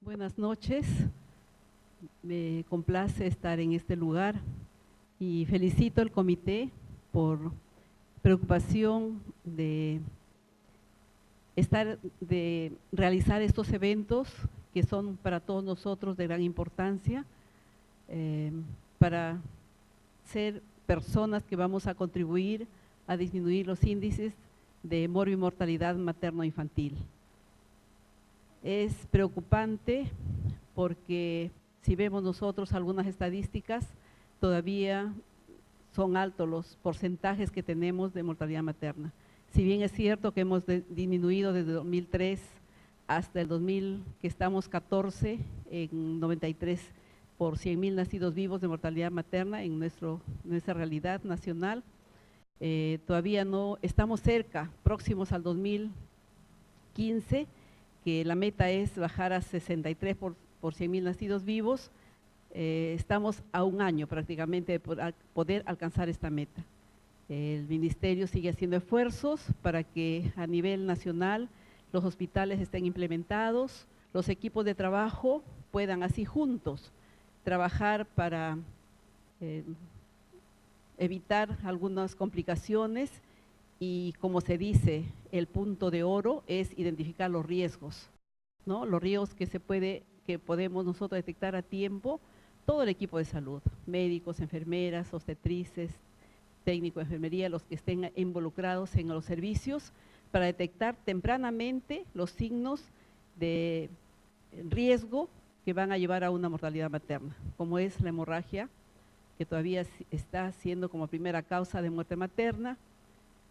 Buenas noches, me complace estar en este lugar y felicito al comité por preocupación de realizar estos eventos que son para todos nosotros de gran importancia, para ser personas que vamos a contribuir a disminuir los índices de morbi-mortalidad materno-infantil. Es preocupante porque si vemos nosotros algunas estadísticas, todavía son altos los porcentajes que tenemos de mortalidad materna. Si bien es cierto que hemos disminuido desde 2003 hasta el 2000, que estamos 14 en 93 por 100.000 nacidos vivos de mortalidad materna en nuestra realidad nacional, todavía no estamos cerca, próximos al 2015, que la meta es bajar a 63 por 100.000 nacidos vivos. Estamos a un año prácticamente de poder alcanzar esta meta. El ministerio sigue haciendo esfuerzos para que a nivel nacional los hospitales estén implementados, los equipos de trabajo puedan así juntos trabajar para evitar algunas complicaciones. Y como se dice, el punto de oro es identificar los riesgos, ¿no? Los riesgos que podemos nosotros detectar a tiempo, todo el equipo de salud, médicos, enfermeras, obstetrices, técnico de enfermería, los que estén involucrados en los servicios, para detectar tempranamente los signos de riesgo que van a llevar a una mortalidad materna, como es la hemorragia, que todavía está siendo como primera causa de muerte materna.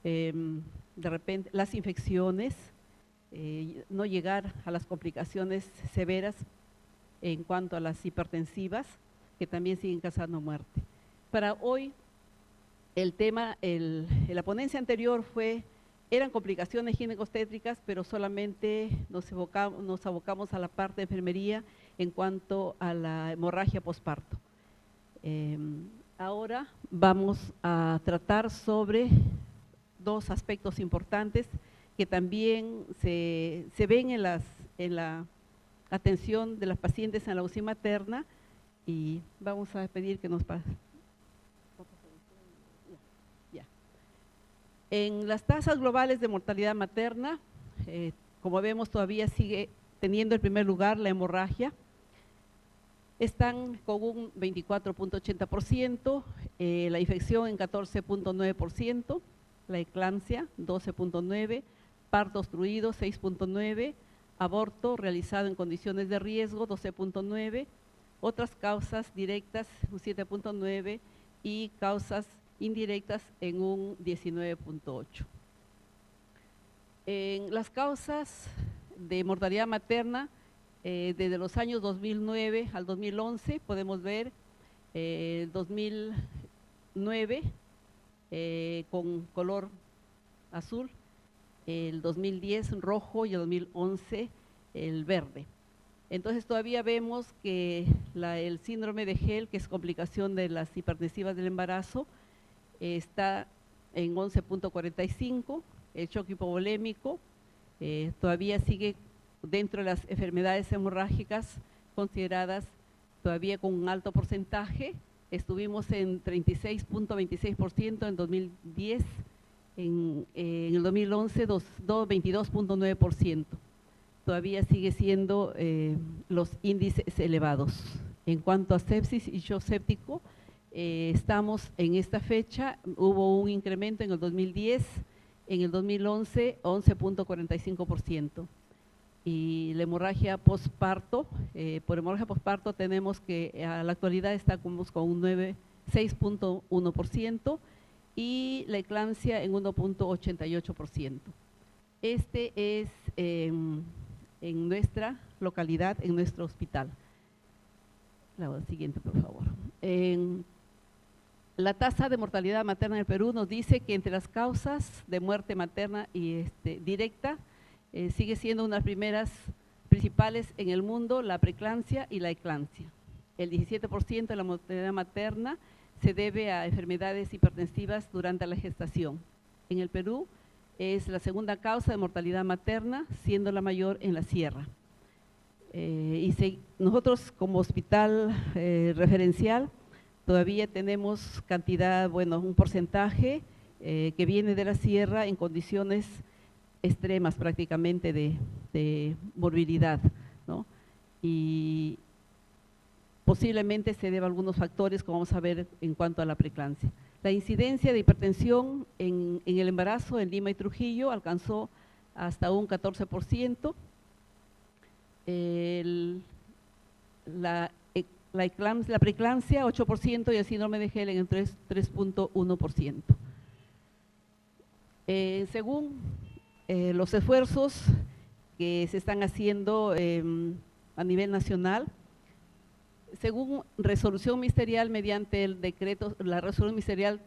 De repente las infecciones, no llegar a las complicaciones severas en cuanto a las hipertensivas, que también siguen causando muerte. Para hoy, el tema, la ponencia anterior eran complicaciones ginecostétricas, pero solamente nos abocamos a la parte de enfermería en cuanto a la hemorragia posparto. Ahora vamos a tratar sobre dos aspectos importantes que también se ven en la atención de las pacientes en la UCI materna, y vamos a pedir que nos pase. En las tasas globales de mortalidad materna, como vemos, todavía sigue teniendo el primer lugar la hemorragia. Están con un 24.80%, la infección en 14.9%, la eclampsia 12.9%, parto obstruido 6.9%, aborto realizado en condiciones de riesgo 12.9%, otras causas directas un 7.9% y causas indirectas en un 19.8%. En las causas de mortalidad materna, desde los años 2009 al 2011, podemos ver 2009 con color azul, el 2010 rojo y el 2011 el verde. Entonces todavía vemos que el síndrome de Hell, que es complicación de las hipertensivas del embarazo, está en 11.45, el choque hipovolémico todavía sigue dentro de las enfermedades hemorrágicas consideradas todavía con un alto porcentaje. Estuvimos en 36.26% en 2010, en el 2011 22.9%. Todavía sigue siendo los índices elevados. En cuanto a sepsis y shock séptico, estamos en esta fecha, hubo un incremento en el 2010, en el 2011 11.45%. Y la hemorragia posparto, por hemorragia posparto tenemos que a la actualidad estamos con un 6.1% y la eclampsia en 1.88%. Este es en nuestra localidad, en nuestro hospital. La siguiente, por favor. La tasa de mortalidad materna en el Perú nos dice que entre las causas de muerte materna y directa, sigue siendo una de las primeras principales en el mundo la preeclampsia y la eclampsia. El 17% de la mortalidad materna se debe a enfermedades hipertensivas durante la gestación. En el Perú es la segunda causa de mortalidad materna, siendo la mayor en la sierra. Nosotros como hospital referencial todavía tenemos cantidad, bueno, un porcentaje que viene de la sierra en condiciones extremas prácticamente de morbilidad, ¿no? Y posiblemente se deba a algunos factores, como vamos a ver en cuanto a la preeclampsia. La incidencia de hipertensión en el embarazo en Lima y Trujillo alcanzó hasta un 14%. La preeclampsia 8% y el síndrome de Helen en 3.1%. Según los esfuerzos que se están haciendo a nivel nacional, según resolución ministerial mediante el decreto, la resolución ministerial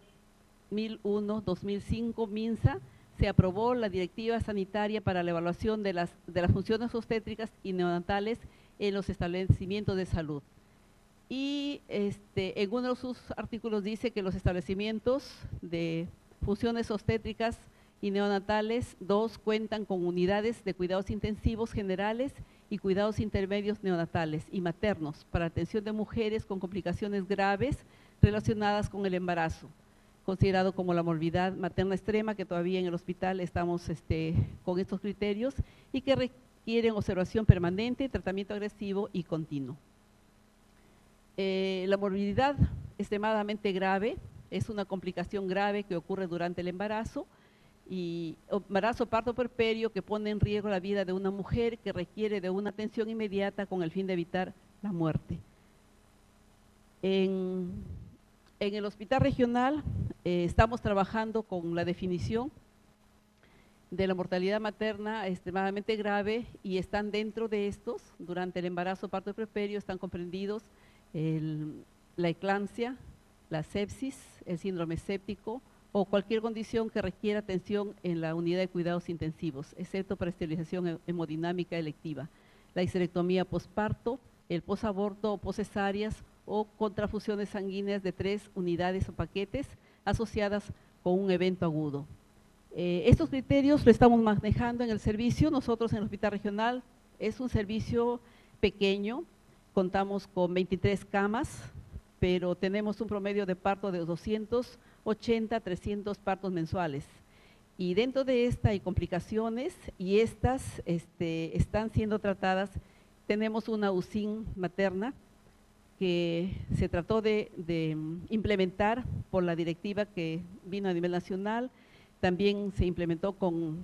1001-2005 MINSA, se aprobó la directiva sanitaria para la evaluación de las funciones obstétricas y neonatales en los establecimientos de salud. Y en uno de sus artículos dice que los establecimientos de funciones obstétricas y neonatales 2 cuentan con unidades de cuidados intensivos generales y cuidados intermedios neonatales y maternos para atención de mujeres con complicaciones graves relacionadas con el embarazo, considerado como la morbidad materna extrema, que todavía en el hospital estamos con estos criterios y que requieren observación permanente, tratamiento agresivo y continuo. La morbilidad extremadamente grave es una complicación grave que ocurre durante el embarazo, y embarazo parto puerperio que pone en riesgo la vida de una mujer, que requiere de una atención inmediata con el fin de evitar la muerte. En el hospital regional estamos trabajando con la definición de la mortalidad materna extremadamente grave, y están dentro de estos, durante el embarazo parto puerperio, están comprendidos la eclampsia, la sepsis, el síndrome séptico o cualquier condición que requiera atención en la unidad de cuidados intensivos, excepto para esterilización hemodinámica electiva, la histerectomía posparto, el posaborto o poscesáreas o contrafusiones sanguíneas de 3 unidades o paquetes asociadas con un evento agudo. Estos criterios lo estamos manejando en el servicio. Nosotros en el hospital regional es un servicio pequeño, contamos con 23 camas, pero tenemos un promedio de parto de 280 a 300 partos mensuales. Y dentro de esta hay complicaciones, y estas están siendo tratadas. Tenemos una UCIN materna que se trató de implementar por la directiva que vino a nivel nacional. También se implementó con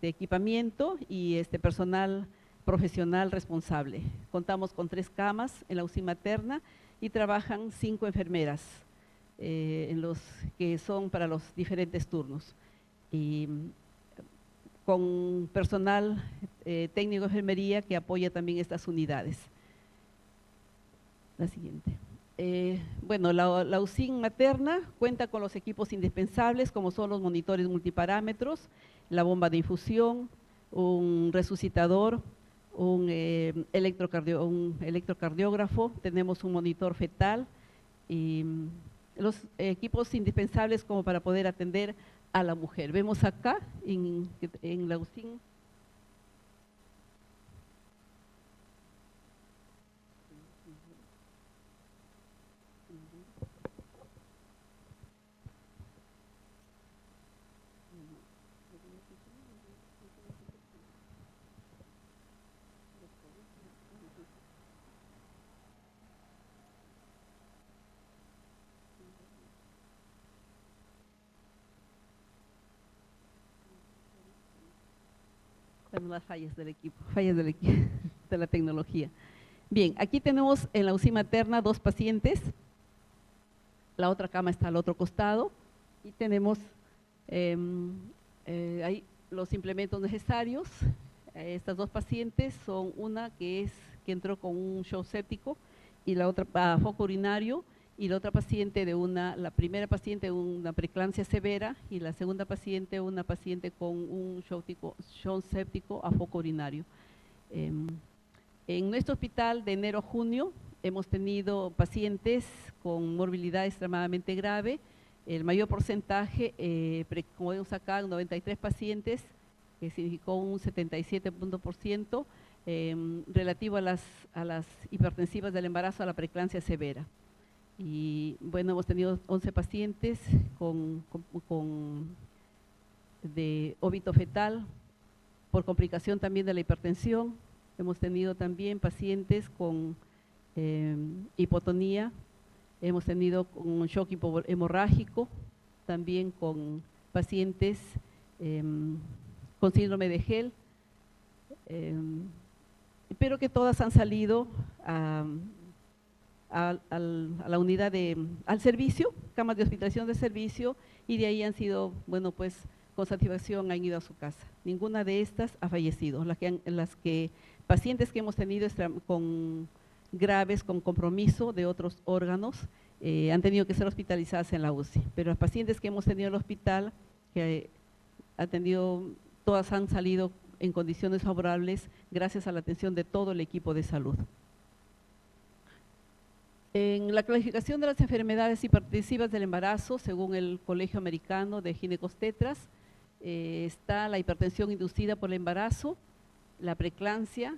equipamiento y personal profesional responsable. Contamos con 3 camas en la UCIN materna y trabajan 5 enfermeras que son para los diferentes turnos, y con personal técnico de enfermería que apoya también estas unidades. La siguiente. Bueno, la UCIN materna cuenta con los equipos indispensables, como son los monitores multiparámetros, la bomba de infusión, un resucitador, un electrocardiógrafo, tenemos un monitor fetal y los equipos indispensables como para poder atender a la mujer. Vemos acá en la UCIN. Las fallas del equipo, de la tecnología. Bien, aquí tenemos en la UCIN materna 2 pacientes, la otra cama está al otro costado, y tenemos ahí los implementos necesarios. Estas 2 pacientes son una que entró con un shock séptico y la otra a foco urinario, y la otra paciente la primera paciente de una preeclampsia severa, y la segunda paciente una paciente con un shock séptico a foco urinario. En nuestro hospital de enero a junio hemos tenido pacientes con morbilidad extremadamente grave. El mayor porcentaje, como vemos acá, 93 pacientes, que significó un 77%, relativo a las hipertensivas del embarazo, a la preeclampsia severa. Y bueno, hemos tenido 11 pacientes de óbito fetal por complicación también de la hipertensión. Hemos tenido también pacientes con hipotonía, hemos tenido un shock hemorrágico, también con pacientes con síndrome de Gel, pero que todas han salido a la unidad al servicio, camas de hospitalización de servicio, y de ahí han sido, bueno, pues con satisfacción han ido a su casa. Ninguna de estas ha fallecido. Pacientes que hemos tenido graves, con compromiso de otros órganos, han tenido que ser hospitalizadas en la UCI, pero las pacientes que hemos tenido en el hospital, todas han salido en condiciones favorables gracias a la atención de todo el equipo de salud. En la clasificación de las enfermedades hipertensivas del embarazo, según el Colegio Americano de Ginecobstetras, está la hipertensión inducida por el embarazo, la preeclampsia,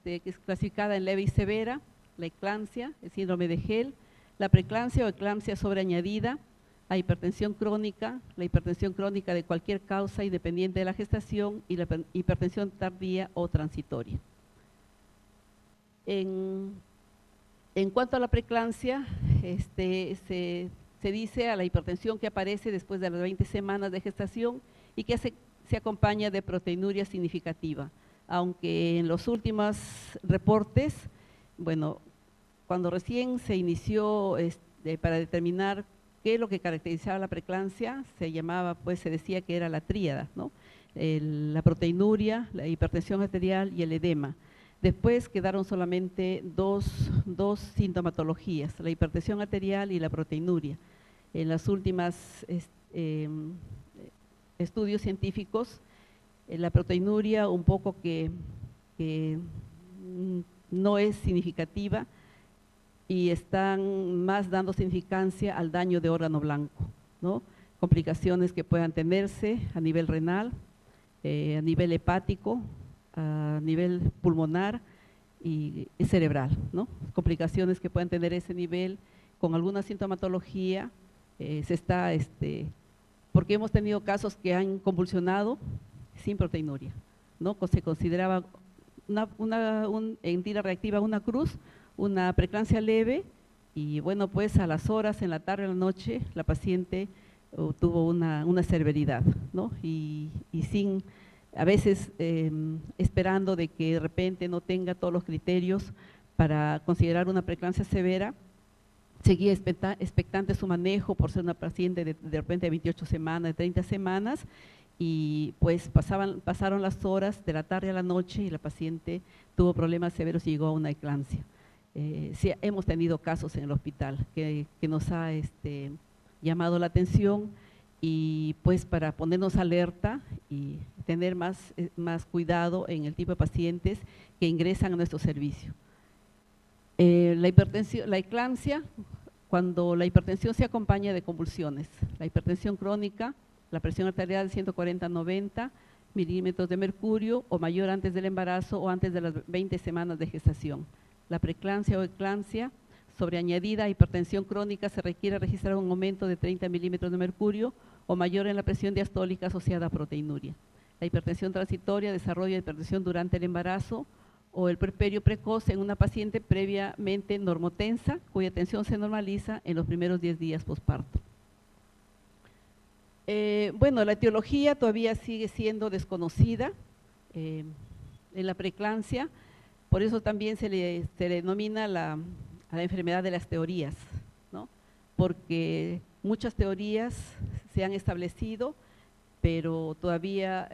que es clasificada en leve y severa, la eclampsia, el síndrome de Gel, la preeclampsia o eclampsia sobreañadida, la hipertensión crónica de cualquier causa independiente de la gestación, y la hipertensión tardía o transitoria. En cuanto a la preeclampsia, se dice a la hipertensión que aparece después de las 20 semanas de gestación y que se acompaña de proteinuria significativa, aunque en los últimos reportes, bueno, cuando recién se inició para determinar qué es lo que caracterizaba la preeclampsia, se decía que era la tríada, ¿no? La proteinuria, la hipertensión arterial y el edema. Después quedaron solamente dos sintomatologías, la hipertensión arterial y la proteinuria. En las últimas estudios científicos, la proteinuria un poco que no es significativa, y están más dando significancia al daño de órgano blanco, ¿no? Complicaciones que puedan tenerse a nivel renal, a nivel hepático, a nivel pulmonar y cerebral, ¿no? Complicaciones que puedan tener ese nivel con alguna sintomatología, porque hemos tenido casos que han convulsionado sin proteinuria, ¿no? Se consideraba en tira reactiva una cruz, una preeclampsia leve, y bueno, pues a las horas, en la tarde, en la noche, la paciente tuvo una severidad, ¿no? Y a veces esperando de que de repente no tenga todos los criterios para considerar una preeclampsia severa, seguía expectante su manejo por ser una paciente de repente de 28 semanas, de 30 semanas, y pues pasaron las horas de la tarde a la noche y la paciente tuvo problemas severos y llegó a una eclampsia. Sí, hemos tenido casos en el hospital que nos ha llamado la atención, y pues para ponernos alerta y tener más cuidado en el tipo de pacientes que ingresan a nuestro servicio. La eclampsia, cuando la hipertensión se acompaña de convulsiones, la hipertensión crónica, la presión arterial 140/90 milímetros de mercurio o mayor antes del embarazo o antes de las 20 semanas de gestación. La preeclampsia o eclampsia sobreañadida a hipertensión crónica se requiere registrar un aumento de 30 milímetros de mercurio o mayor en la presión diastólica asociada a proteinuria. La hipertensión transitoria desarrolla hipertensión durante el embarazo o el puerperio precoz en una paciente previamente normotensa, cuya tensión se normaliza en los primeros 10 días posparto. Bueno, la etiología todavía sigue siendo desconocida en la preeclampsia, por eso también se le denomina a la enfermedad de las teorías, ¿no? Porque muchas teorías se han establecido, pero todavía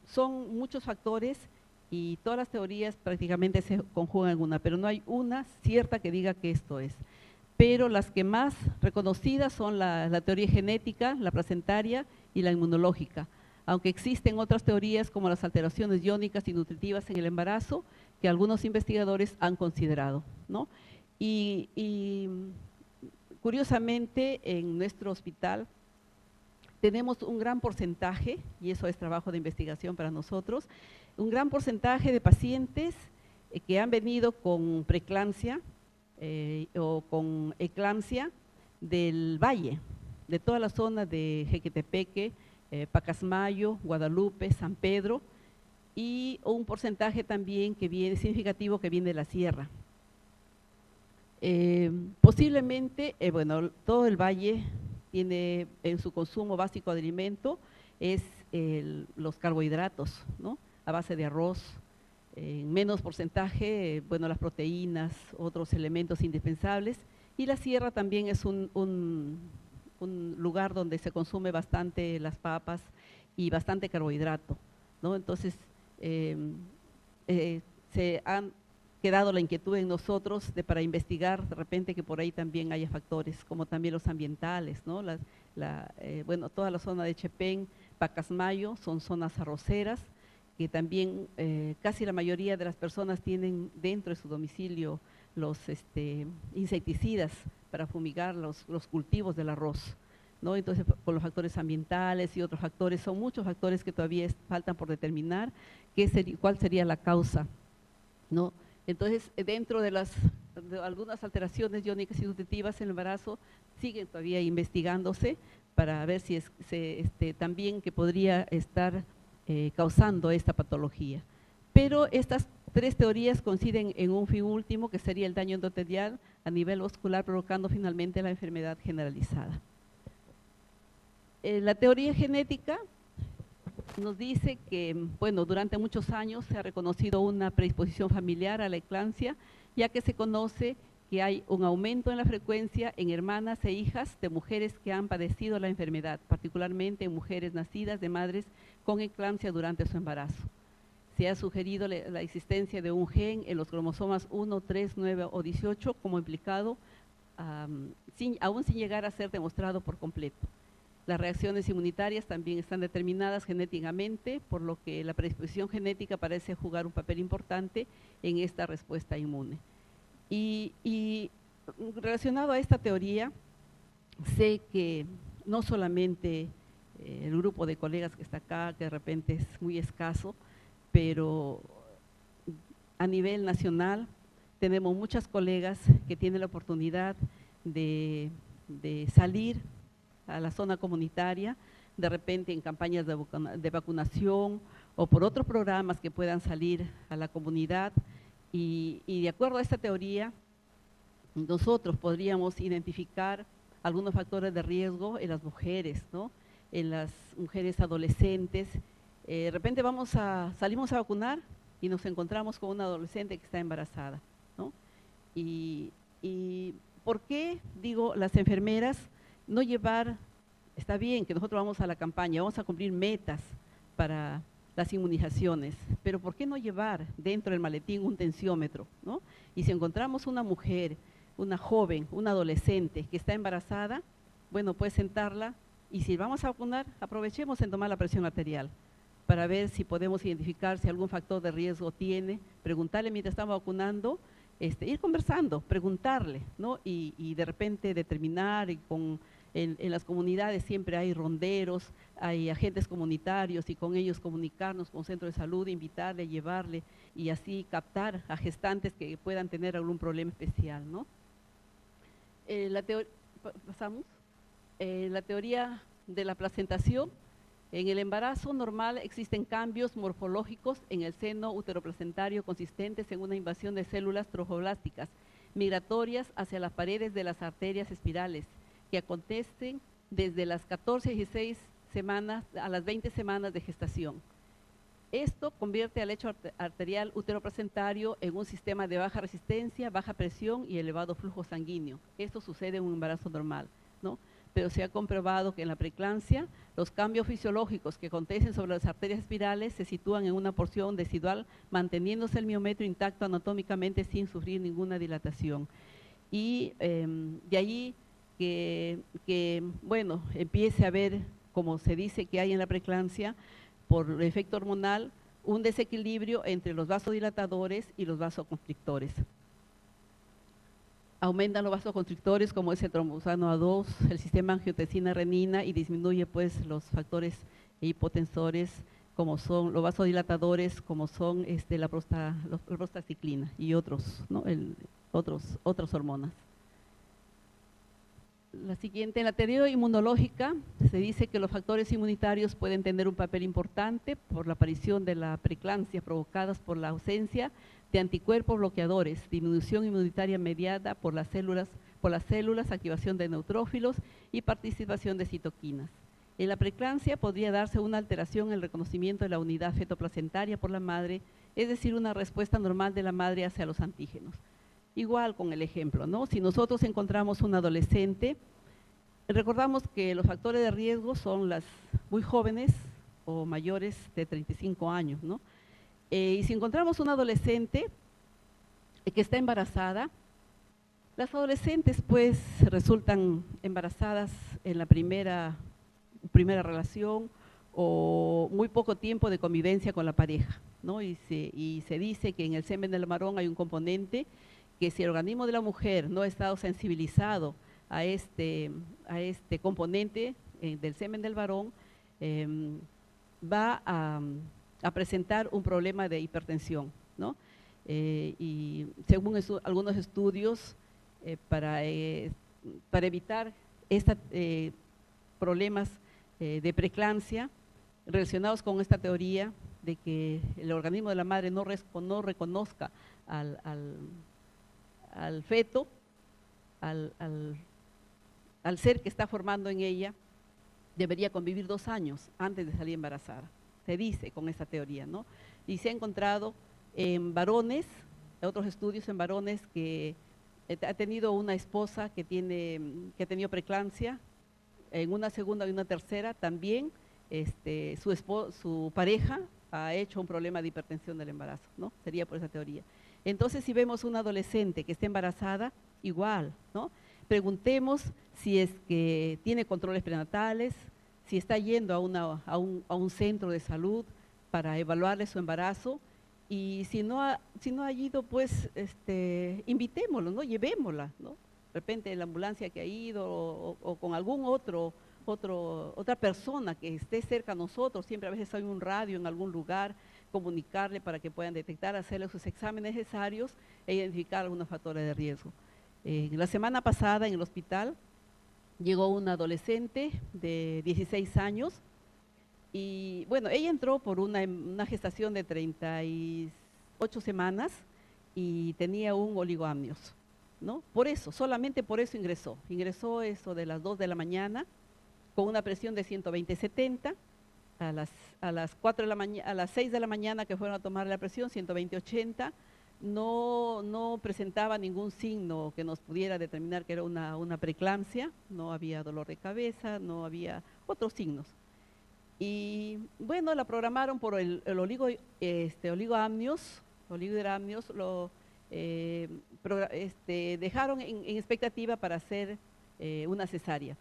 son muchos factores y todas las teorías prácticamente se conjugan en una, pero no hay una cierta que diga que esto es. Pero las que más reconocidas son la teoría genética, la placentaria y la inmunológica, aunque existen otras teorías como las alteraciones iónicas y nutritivas en el embarazo que algunos investigadores han considerado, ¿no? Y curiosamente en nuestro hospital tenemos un gran porcentaje, y eso es trabajo de investigación para nosotros, un gran porcentaje de pacientes que han venido con preeclampsia o con eclampsia del valle, de toda la zona de Jequetepeque, Pacasmayo, Guadalupe, San Pedro, y un porcentaje también que viene, significativo, que viene de la sierra. Posiblemente, bueno, todo el valle tiene en su consumo básico de alimento es los carbohidratos, ¿no? A base de arroz, en menos porcentaje, bueno, las proteínas, otros elementos indispensables, y la sierra también es un lugar donde se consume bastante las papas y bastante carbohidrato, ¿no? Entonces, se han quedado la inquietud en nosotros para investigar de repente que por ahí también haya factores, como también los ambientales, ¿no? Bueno, toda la zona de Chepén, Pacasmayo, son zonas arroceras, que también casi la mayoría de las personas tienen dentro de su domicilio los insecticidas para fumigar los cultivos del arroz, ¿no? Entonces, con los factores ambientales y otros factores, son muchos factores que todavía faltan por determinar cuál sería la causa, ¿no? Entonces, dentro de algunas alteraciones iónicas y nutritivas en el embarazo, siguen todavía investigándose para ver si también que podría estar causando esta patología. Pero estas tres teorías coinciden en un fin último, que sería el daño endotelial a nivel vascular, provocando finalmente la enfermedad generalizada. La teoría genética nos dice que, bueno, durante muchos años se ha reconocido una predisposición familiar a la eclampsia, ya que se conoce que hay un aumento en la frecuencia en hermanas e hijas de mujeres que han padecido la enfermedad, particularmente en mujeres nacidas de madres con eclampsia durante su embarazo. Se ha sugerido la existencia de un gen en los cromosomas 1, 3, 9 o 18 como implicado, aún sin llegar a ser demostrado por completo. Las reacciones inmunitarias también están determinadas genéticamente, por lo que la predisposición genética parece jugar un papel importante en esta respuesta inmune. Y relacionado a esta teoría, sé que no solamente el grupo de colegas que está acá, que de repente es muy escaso, pero a nivel nacional tenemos muchas colegas que tienen la oportunidad de salir a la zona comunitaria, de repente en campañas de vacunación o por otros programas que puedan salir a la comunidad, y de acuerdo a esta teoría, nosotros podríamos identificar algunos factores de riesgo en las mujeres, ¿no? En las mujeres adolescentes. De repente salimos a vacunar y nos encontramos con una adolescente que está embarazada, ¿no? Y ¿por qué, digo, las enfermeras no llevar? Está bien que nosotros vamos a la campaña, vamos a cumplir metas para las inmunizaciones, pero ¿por qué no llevar dentro del maletín un tensiómetro, ¿no? Y si encontramos una mujer, una joven, una adolescente que está embarazada, bueno, pues sentarla, y si vamos a vacunar, aprovechemos en tomar la presión arterial para ver si podemos identificar si algún factor de riesgo tiene, preguntarle mientras estamos vacunando, ir conversando, preguntarle, ¿no? Y de repente determinar, en las comunidades siempre hay ronderos, hay agentes comunitarios, y con ellos comunicarnos con centro de salud, invitarle, llevarle, y así captar a gestantes que puedan tener algún problema especial, ¿no? Pasamos. La teoría de la placentación. En el embarazo normal existen cambios morfológicos en el seno uteroplacentario consistentes en una invasión de células trofoblásticas migratorias hacia las paredes de las arterias espirales, que acontecen desde las 14 y 16 semanas a las 20 semanas de gestación. Esto convierte al lecho arterial uteroplacentario en un sistema de baja resistencia, baja presión y elevado flujo sanguíneo. Esto sucede en un embarazo normal, ¿no? Pero se ha comprobado que en la preeclampsia los cambios fisiológicos que acontecen sobre las arterias espirales se sitúan en una porción residual, manteniéndose el miometrio intacto anatómicamente sin sufrir ninguna dilatación. Y de allí que, bueno, empiece a haber, como se dice que hay en la preeclampsia, por el efecto hormonal, un desequilibrio entre los vasodilatadores y los vasoconstrictores. Aumentan los vasoconstrictores como es el trombosano A2, el sistema angiotensina-renina, y disminuye pues los factores hipotensores como son los vasodilatadores, como son la prostaciclina y otros, ¿no? Otras hormonas. La siguiente, en la teoría inmunológica se dice que los factores inmunitarios pueden tener un papel importante por la aparición de la preeclampsia provocadas por la ausencia de anticuerpos bloqueadores, disminución inmunitaria mediada por las células, activación de neutrófilos y participación de citoquinas. En la preeclampsia podría darse una alteración en el reconocimiento de la unidad fetoplacentaria por la madre, es decir, una respuesta normal de la madre hacia los antígenos. Igual con el ejemplo, ¿no? Si nosotros encontramos un adolescente, recordamos que los factores de riesgo son las muy jóvenes o mayores de 35 años, ¿no? Y si encontramos un adolescente que está embarazada, las adolescentes pues resultan embarazadas en la primera relación o muy poco tiempo de convivencia con la pareja, ¿no? Y se dice que en el semen del varón hay un componente que si el organismo de la mujer no ha estado sensibilizado a este componente del semen del varón, va a presentar un problema de hipertensión, ¿no? Y según algunos estudios, para evitar estos problemas de preeclampsia relacionados con esta teoría de que el organismo de la madre no reconozca al feto, al ser que está formando en ella, debería convivir 2 años antes de salir embarazada. Se dice con esta teoría, ¿no? Y se ha encontrado en varones, otros estudios en varones que ha tenido una esposa que ha tenido preeclampsia, en una segunda y una tercera también su pareja ha hecho un problema de hipertensión del embarazo, ¿no? Sería por esa teoría. Entonces, si vemos una adolescente que está embarazada, igual, ¿no? Preguntemos si es que tiene controles prenatales, si está yendo a un centro de salud para evaluarle su embarazo, y si no ha ido, pues invitémoslo, ¿no? Llevémosla, ¿no? De repente en la ambulancia que ha ido o con algún otra persona que esté cerca a nosotros, siempre a veces hay un radio en algún lugar, comunicarle para que puedan detectar, hacerle sus exámenes necesarios e identificar algunos factores de riesgo. La semana pasada en el hospital llegó una adolescente de 16 años y bueno, ella entró por una gestación de 38 semanas y tenía un oligoamnios, ¿no? Por eso, solamente por eso ingresó eso de las 2 de la mañana con una presión de 120/70, a las 6 de la mañana que fueron a tomar la presión, 120/80, no presentaba ningún signo que nos pudiera determinar que era una preeclampsia, no había dolor de cabeza, no había otros signos. Y bueno, la programaron por el oligoamnios, lo dejaron en expectativa para hacer una cesárea,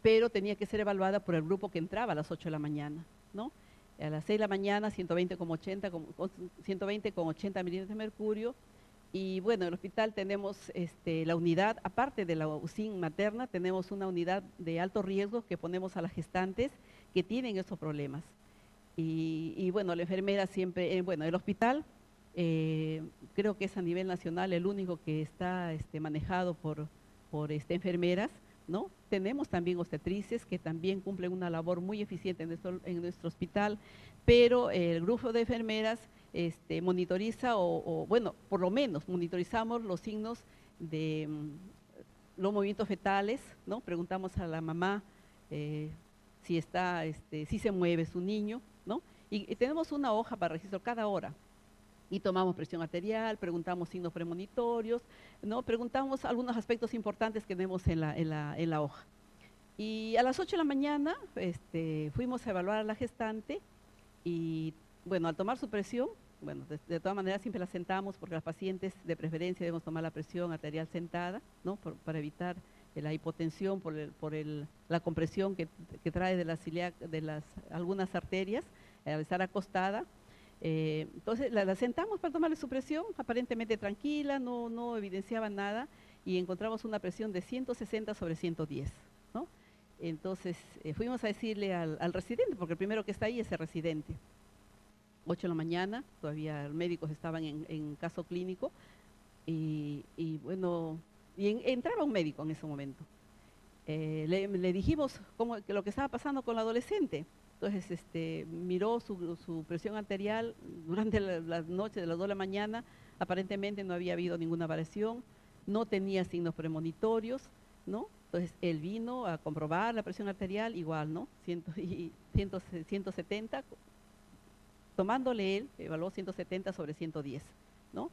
pero tenía que ser evaluada por el grupo que entraba a las 8 de la mañana, ¿no? A las 6 de la mañana, 120 con 80 milímetros de mercurio, y bueno, en el hospital tenemos la unidad, aparte de la UCIN materna, tenemos una unidad de alto riesgo que ponemos a las gestantes que tienen esos problemas. Y bueno, la enfermera siempre, bueno, el hospital, creo que es a nivel nacional el único que está manejado por enfermeras, ¿no? Tenemos también obstetrices que también cumplen una labor muy eficiente en nuestro hospital, pero el grupo de enfermeras monitoriza bueno, por lo menos monitorizamos los signos de los movimientos fetales, ¿no? Preguntamos a la mamá si se mueve su niño, ¿no? Y tenemos una hoja para registro cada hora. Y tomamos presión arterial, preguntamos signos premonitorios, ¿no? Preguntamos algunos aspectos importantes que tenemos en la hoja. Y a las 8 de la mañana fuimos a evaluar a la gestante y, bueno, al tomar su presión, bueno, de todas maneras siempre la sentamos porque las pacientes de preferencia debemos tomar la presión arterial sentada, ¿no? Para evitar la hipotensión por la compresión que trae de algunas arterias al estar acostada. Entonces la sentamos para tomarle su presión, aparentemente tranquila, no evidenciaba nada, y encontramos una presión de 160/110, ¿no? Entonces fuimos a decirle al residente, porque el primero que está ahí es el residente. 8 de la mañana, todavía los médicos estaban en caso clínico, y bueno, entraba un médico en ese momento. Le dijimos que lo que estaba pasando con la adolescente. Entonces miró su presión arterial durante la noche de las 2 de la mañana, aparentemente no había habido ninguna variación, no tenía signos premonitorios, ¿no? Entonces él vino a comprobar la presión arterial, igual, ¿no? 170, tomándole él, evaluó 170 sobre 110, ¿no?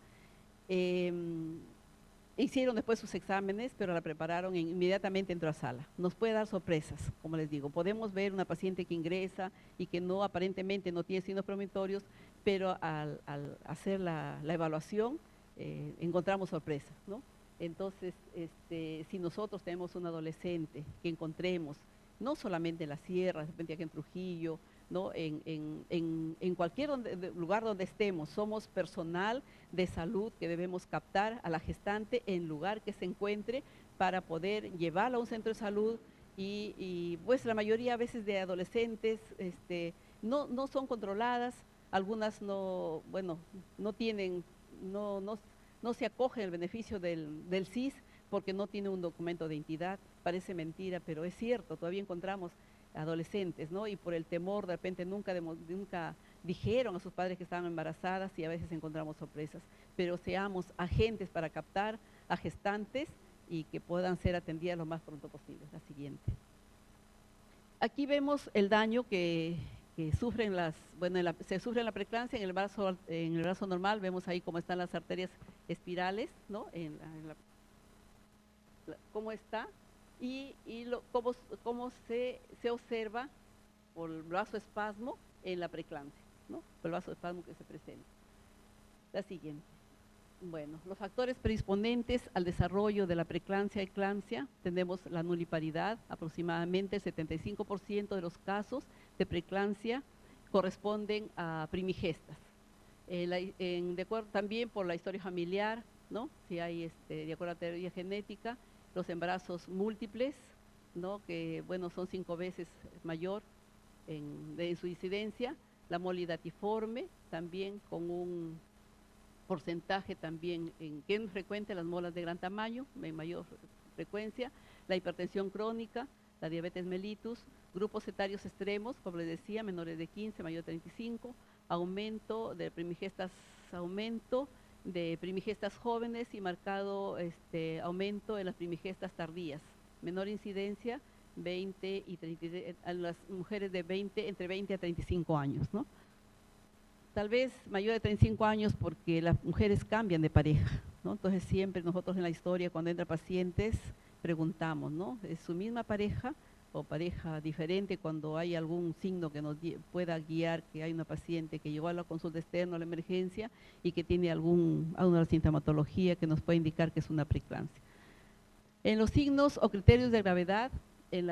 Hicieron después sus exámenes, pero la prepararon inmediatamente entró a sala. Nos puede dar sorpresas, como les digo. Podemos ver una paciente que ingresa y que no aparentemente no tiene signos premonitorios, pero al hacer la evaluación encontramos sorpresas, ¿no? Entonces, si nosotros tenemos un adolescente que encontremos, no solamente en la sierra, de repente aquí en Trujillo, ¿no? En cualquier lugar donde estemos, somos personal de salud que debemos captar a la gestante en el lugar que se encuentre para poder llevarla a un centro de salud y pues la mayoría a veces de adolescentes no son controladas, algunas no, bueno, no tienen, no se acogen al beneficio del SIS porque no tiene un documento de identidad. Parece mentira, pero es cierto, todavía encontramos adolescentes, ¿no? Y por el temor, de repente nunca dijeron a sus padres que estaban embarazadas y a veces encontramos sorpresas. Pero seamos agentes para captar a gestantes y que puedan ser atendidas lo más pronto posible. La siguiente. Aquí vemos el daño que sufren se sufre en la preeclampsia, en el brazo normal, vemos ahí cómo están las arterias espirales, ¿no? Cómo está. Y cómo se observa por el vasoespasmo en la preeclampsia, ¿no? Por el vasoespasmo que se presenta. La siguiente. Bueno, los factores predisponentes al desarrollo de la preeclampsia y eclampsia, tenemos la nuliparidad, aproximadamente el 75% de los casos de preeclampsia corresponden a primigestas. De acuerdo también por la historia familiar, ¿no? Si hay, de acuerdo a la teoría genética, los embarazos múltiples, ¿no? Que bueno, son 5 veces mayor en su incidencia, la molidatiforme también con un porcentaje también que es frecuente las molas de gran tamaño, en mayor frecuencia, la hipertensión crónica, la diabetes mellitus, grupos etarios extremos, como les decía, menores de 15, mayor de 35, aumento de primigestas, jóvenes y marcado aumento en las primigestas tardías, menor incidencia 20 y 30, a las mujeres de entre 20 a 35 años, ¿no? Tal vez mayor de 35 años porque las mujeres cambian de pareja, ¿no? Entonces siempre nosotros en la historia cuando entran pacientes preguntamos, ¿no? ¿Es su misma pareja o pareja diferente? Cuando hay algún signo que nos pueda guiar que hay una paciente que llegó a la consulta externa, a la emergencia y que tiene alguna sintomatología que nos puede indicar que es una preeclampsia. En los signos o criterios de gravedad, en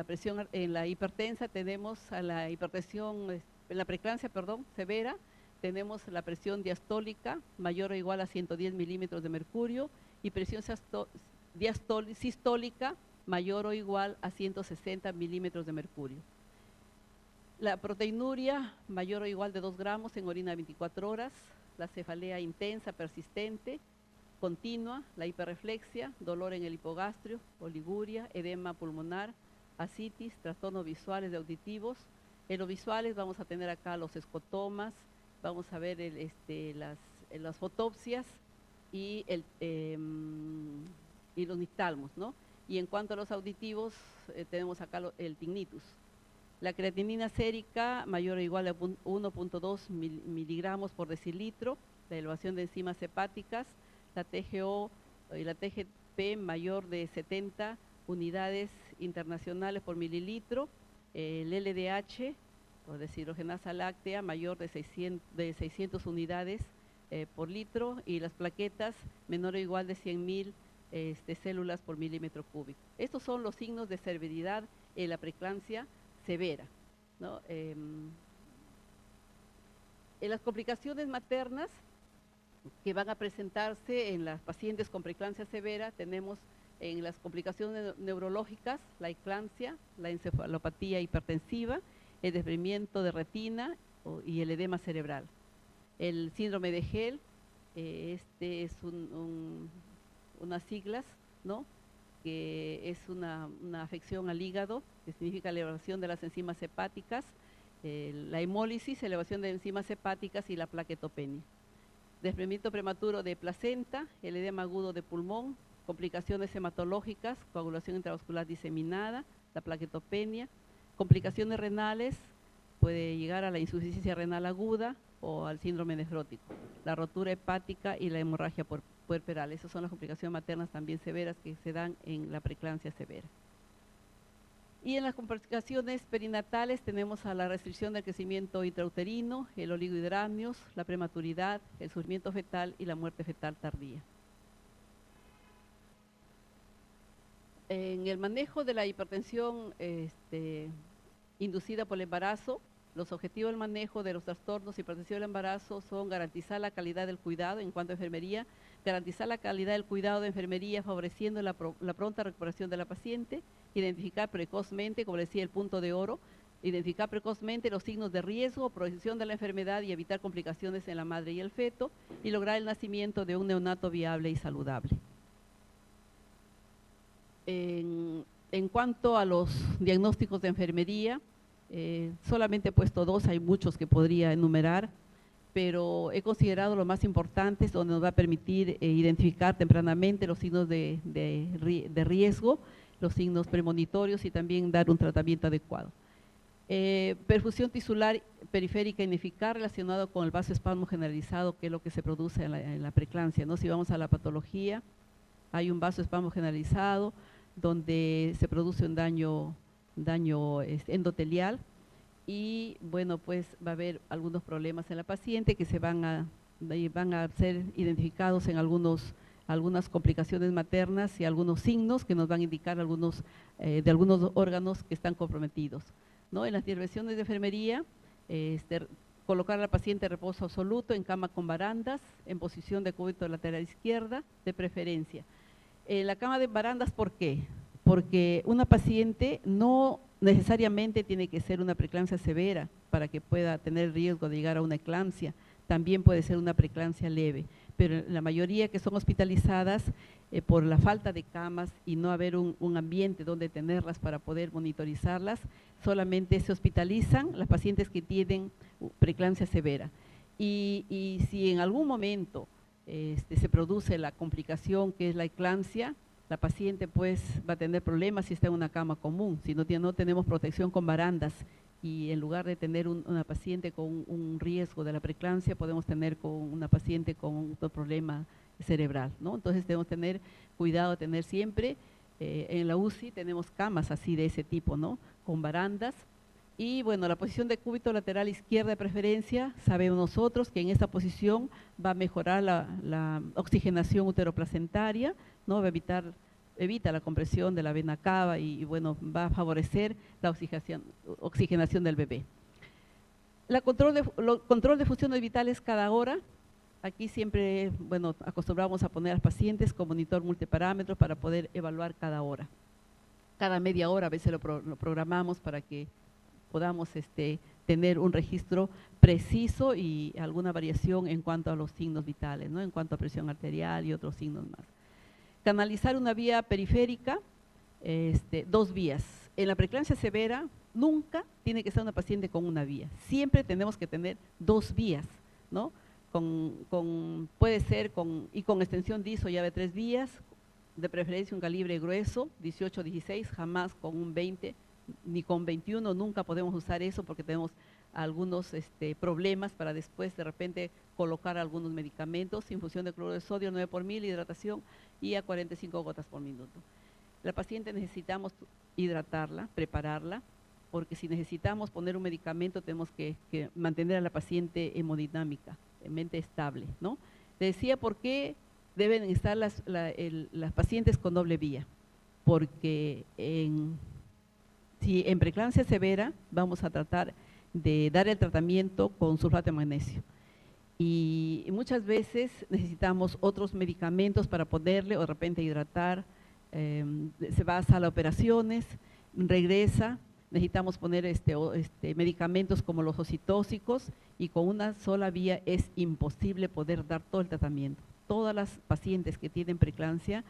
la hipertensa tenemos a la hipertensión, en la preeclampsia, perdón, severa, tenemos la presión diastólica mayor o igual a 110 milímetros de mercurio y presión sistólica mayor o igual a 160 milímetros de mercurio. La proteinuria mayor o igual de 2 gramos en orina 24 horas, la cefalea intensa, persistente, continua, la hiperreflexia, dolor en el hipogastrio, oliguria, edema pulmonar, ascitis, trastornos visuales y auditivos. En los visuales vamos a tener acá los escotomas, vamos a ver las fotopsias y los niftalmos, ¿no? Y en cuanto a los auditivos, tenemos acá el tinnitus. La creatinina sérica mayor o igual a 1.2 miligramos por decilitro, la elevación de enzimas hepáticas, la TGO y la TGP mayor de 70 unidades internacionales por mililitro, el LDH, o deshidrogenasa láctea, mayor de 600 unidades por litro, y las plaquetas menor o igual de 100.000 células por milímetro cúbico. Estos son los signos de severidad en la preeclampsia severa, ¿no? En las complicaciones maternas que van a presentarse en las pacientes con preeclampsia severa, tenemos En las complicaciones neurológicas, la eclampsia, la encefalopatía hipertensiva, el desprendimiento de retina y el edema cerebral. El síndrome de Gell, este es unas siglas, ¿no?, que es una afección al hígado, que significa elevación de las enzimas hepáticas, la hemólisis, elevación de enzimas hepáticas y la plaquetopenia. Desprendimiento prematuro de placenta, el edema agudo de pulmón, complicaciones hematológicas, coagulación intravascular diseminada, la plaquetopenia, complicaciones renales, puede llegar a la insuficiencia renal aguda o al síndrome nefrótico, la rotura hepática y la hemorragia puerperal. Esas son las complicaciones maternas también severas que se dan en la preeclampsia severa. Y en las complicaciones perinatales tenemos a la restricción del crecimiento intrauterino, el oligohidramnios, la prematuridad, el surgimiento fetal y la muerte fetal tardía. En el manejo de la hipertensión inducida por el embarazo, los objetivos del manejo de los trastornos hipertensivos del embarazo son garantizar la calidad del cuidado en cuanto a enfermería, garantizar la calidad del cuidado de enfermería favoreciendo la pronta recuperación de la paciente, identificar precozmente, como decía, el punto de oro, identificar precozmente los signos de riesgo o progresión de la enfermedad y evitar complicaciones en la madre y el feto y lograr el nacimiento de un neonato viable y saludable. En cuanto a los diagnósticos de enfermería, solamente he puesto dos, hay muchos que podría enumerar, pero he considerado los más importantes, donde nos va a permitir identificar tempranamente los signos de riesgo, los signos premonitorios y también dar un tratamiento adecuado. Perfusión tisular periférica ineficaz relacionado con el vasoespasmo generalizado, que es lo que se produce en la preeclampsia, ¿no? Si vamos a la patología, hay un vasoespasmo generalizado donde se produce un daño endotelial y bueno, pues va a haber algunos problemas en la paciente que se van a ser identificados en algunas complicaciones maternas y algunos signos que nos van a indicar de algunos órganos que están comprometidos, ¿no? En las intervenciones de enfermería, colocar a la paciente en reposo absoluto, en cama con barandas, en posición de cúbito lateral izquierda, de preferencia. La cama de barandas, ¿por qué? Porque una paciente no necesariamente tiene que ser una preeclampsia severa para que pueda tener riesgo de llegar a una eclampsia, también puede ser una preeclampsia leve, pero la mayoría que son hospitalizadas por la falta de camas y no haber un ambiente donde tenerlas para poder monitorizarlas, solamente se hospitalizan las pacientes que tienen preeclampsia severa. Y si en algún momento se produce la complicación que es la eclampsia, la paciente pues va a tener problemas si está en una cama común, si no tenemos protección con barandas y en lugar de tener una paciente con un riesgo de la preeclampsia, podemos tener con una paciente con otro problema cerebral, ¿no? Entonces debemos tener cuidado, tener siempre, en la UCI tenemos camas así de ese tipo, ¿no?, con barandas. Y bueno, la posición de cúbito lateral izquierda de preferencia, sabemos nosotros que en esta posición va a mejorar la oxigenación uteroplacentaria, ¿no? Va a evita la compresión de la vena cava y bueno, va a favorecer la oxigenación del bebé. Control de funciones vitales cada hora. Aquí siempre, bueno, acostumbramos a poner a los pacientes con monitor multiparámetros para poder evaluar cada hora. Cada media hora a veces lo programamos para que podamos tener un registro preciso y alguna variación en cuanto a los signos vitales, ¿no?, en cuanto a presión arterial y otros signos más. Canalizar una vía periférica, 2 vías. En la preeclampsia severa nunca tiene que ser una paciente con una vía, siempre tenemos que tener 2 vías, ¿no? Puede ser con extensión DIS o llave 3 vías, de preferencia un calibre grueso, 18-16, jamás con un 20, ni con 21, nunca podemos usar eso porque tenemos algunos problemas para después de repente colocar algunos medicamentos, infusión de cloruro de sodio 9 por mil, hidratación y a 45 gotas por minuto. La paciente necesitamos hidratarla, prepararla, porque si necesitamos poner un medicamento tenemos que mantener a la paciente hemodinámica, en mente estable, ¿no? Le decía por qué deben estar las pacientes con doble vía, porque si en preeclampsia severa vamos a tratar de dar el tratamiento con sulfato de magnesio y muchas veces necesitamos otros medicamentos para poderle o de repente hidratar se va a sala de operaciones, regresa, necesitamos poner medicamentos como los oxitóxicos y con una sola vía es imposible poder dar todo el tratamiento. Todas las pacientes que tienen preeclampsia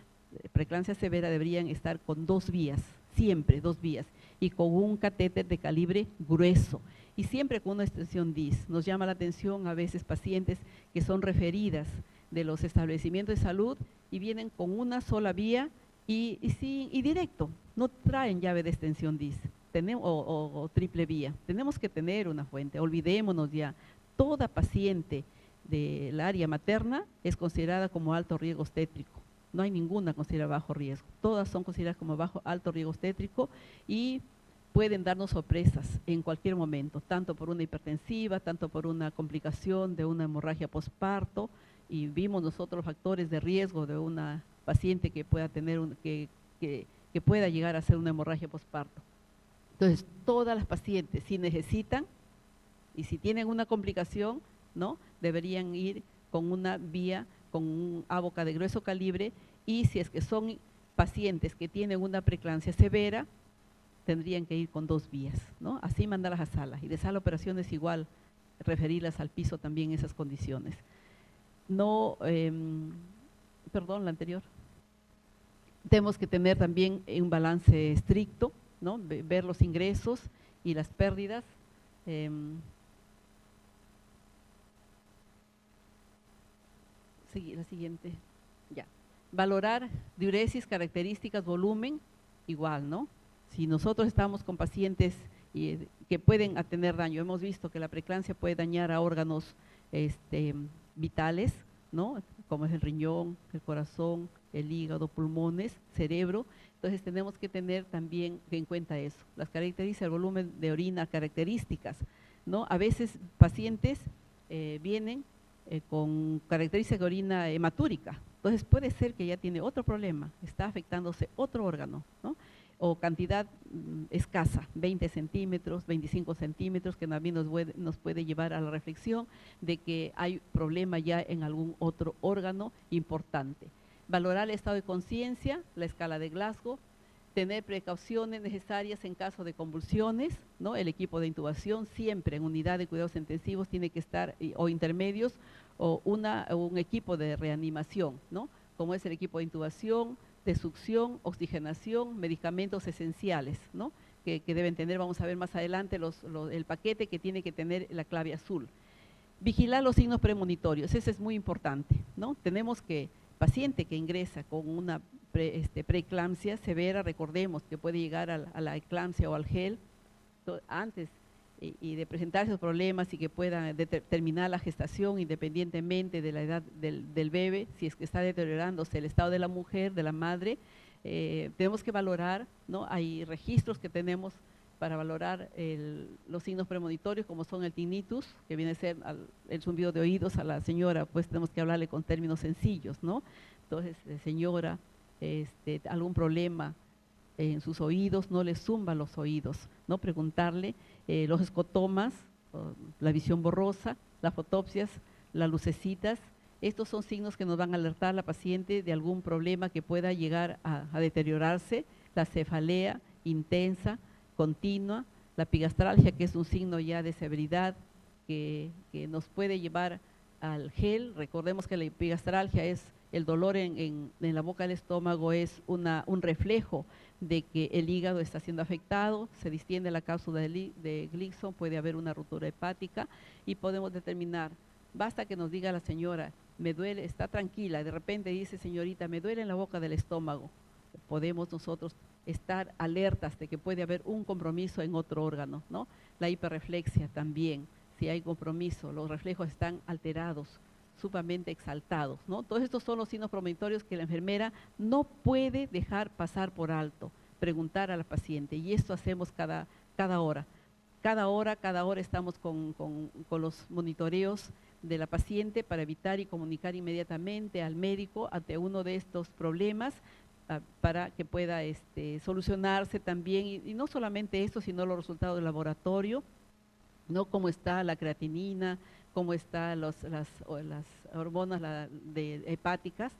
severa deberían estar con 2 vías, siempre 2 vías, y con un catéter de calibre grueso, y siempre con una extensión DIS. Nos llama la atención a veces pacientes que son referidas de los establecimientos de salud y vienen con una sola vía y directo, no traen llave de extensión DIS o triple vía. Tenemos que tener una fuente, olvidémonos ya, toda paciente del área materna es considerada como alto riesgo obstétrico. No hay ninguna considerada bajo riesgo, todas son consideradas como alto riesgo obstétrico y pueden darnos sorpresas en cualquier momento, tanto por una hipertensiva, tanto por una complicación de una hemorragia posparto, y vimos nosotros los factores de riesgo de una paciente que pueda tener que pueda llegar a ser una hemorragia posparto. Entonces, todas las pacientes, si necesitan y si tienen una complicación, ¿no?, deberían ir con una vía, con un AVOCA de grueso calibre, y si es que son pacientes que tienen una preeclampsia severa, tendrían que ir con 2 vías, ¿no? Así mandarlas a sala, y de sala de operaciones igual, referirlas al piso también en esas condiciones. No, perdón, la anterior. Tenemos que tener también un balance estricto, ¿no?, ver los ingresos y las pérdidas. La siguiente, ya. Valorar diuresis, características, volumen, igual, ¿no? Si nosotros estamos con pacientes que pueden tener daño, hemos visto que la preeclampsia puede dañar a órganos vitales, ¿no?, como es el riñón, el corazón, el hígado, pulmones, cerebro. Entonces tenemos que tener también en cuenta eso, las características, el volumen de orina, características, ¿no? A veces pacientes vienen con características de orina hematúrica, entonces puede ser que ya tiene otro problema, está afectándose otro órgano, ¿no?, o cantidad escasa, 20 centímetros, 25 centímetros, que también nos puede llevar a la reflexión de que hay problema ya en algún otro órgano importante. Valorar el estado de conciencia, la escala de Glasgow, tener precauciones necesarias en caso de convulsiones, ¿no? El equipo de intubación siempre en unidad de cuidados intensivos tiene que estar, o intermedios, o un equipo de reanimación, ¿no?, como es el equipo de intubación, de succión, oxigenación, medicamentos esenciales, ¿no?, que deben tener, vamos a ver más adelante, el paquete que tiene que tener la clave azul. Vigilar los signos premonitorios, ese es muy importante, ¿no? Tenemos que, paciente que ingresa con una preeclampsia severa, recordemos que puede llegar a la eclampsia o al GEL antes y de presentar esos problemas y que pueda terminar la gestación independientemente de la edad del bebé, si es que está deteriorándose el estado de la mujer, de la madre. Tenemos que valorar, ¿no? Hay registros que tenemos para valorar los signos premonitorios, como son el tinnitus, que viene a ser el zumbido de oídos. A la señora pues tenemos que hablarle con términos sencillos, ¿no? Entonces, señora, algún problema en sus oídos, no le zumba los oídos, ¿no? Preguntarle los escotomas, la visión borrosa, las fotopsias, las lucecitas. Estos son signos que nos van a alertar a la paciente de algún problema que pueda llegar a deteriorarse. La cefalea intensa, continua, la epigastralgia, que es un signo ya de severidad que nos puede llevar al GEL. Recordemos que la epigastralgia es el dolor en la boca del estómago, es un reflejo de que el hígado está siendo afectado, se distiende la cápsula de Gleason, puede haber una ruptura hepática y podemos determinar. Basta que nos diga la señora, me duele, está tranquila, de repente dice, señorita, me duele en la boca del estómago. Podemos nosotros estar alertas de que puede haber un compromiso en otro órgano, ¿no? La hiperreflexia también, si hay compromiso, los reflejos están alterados, sumamente exaltados, ¿no? Todos estos son los signos premonitorios que la enfermera no puede dejar pasar por alto, preguntar a la paciente, y esto hacemos cada hora. Cada hora estamos con los monitoreos de la paciente para evitar y comunicar inmediatamente al médico ante uno de estos problemas, para que pueda solucionarse también, y no solamente esto, sino los resultados del laboratorio, ¿no? Cómo está la creatinina, cómo están las hormonas hepáticas,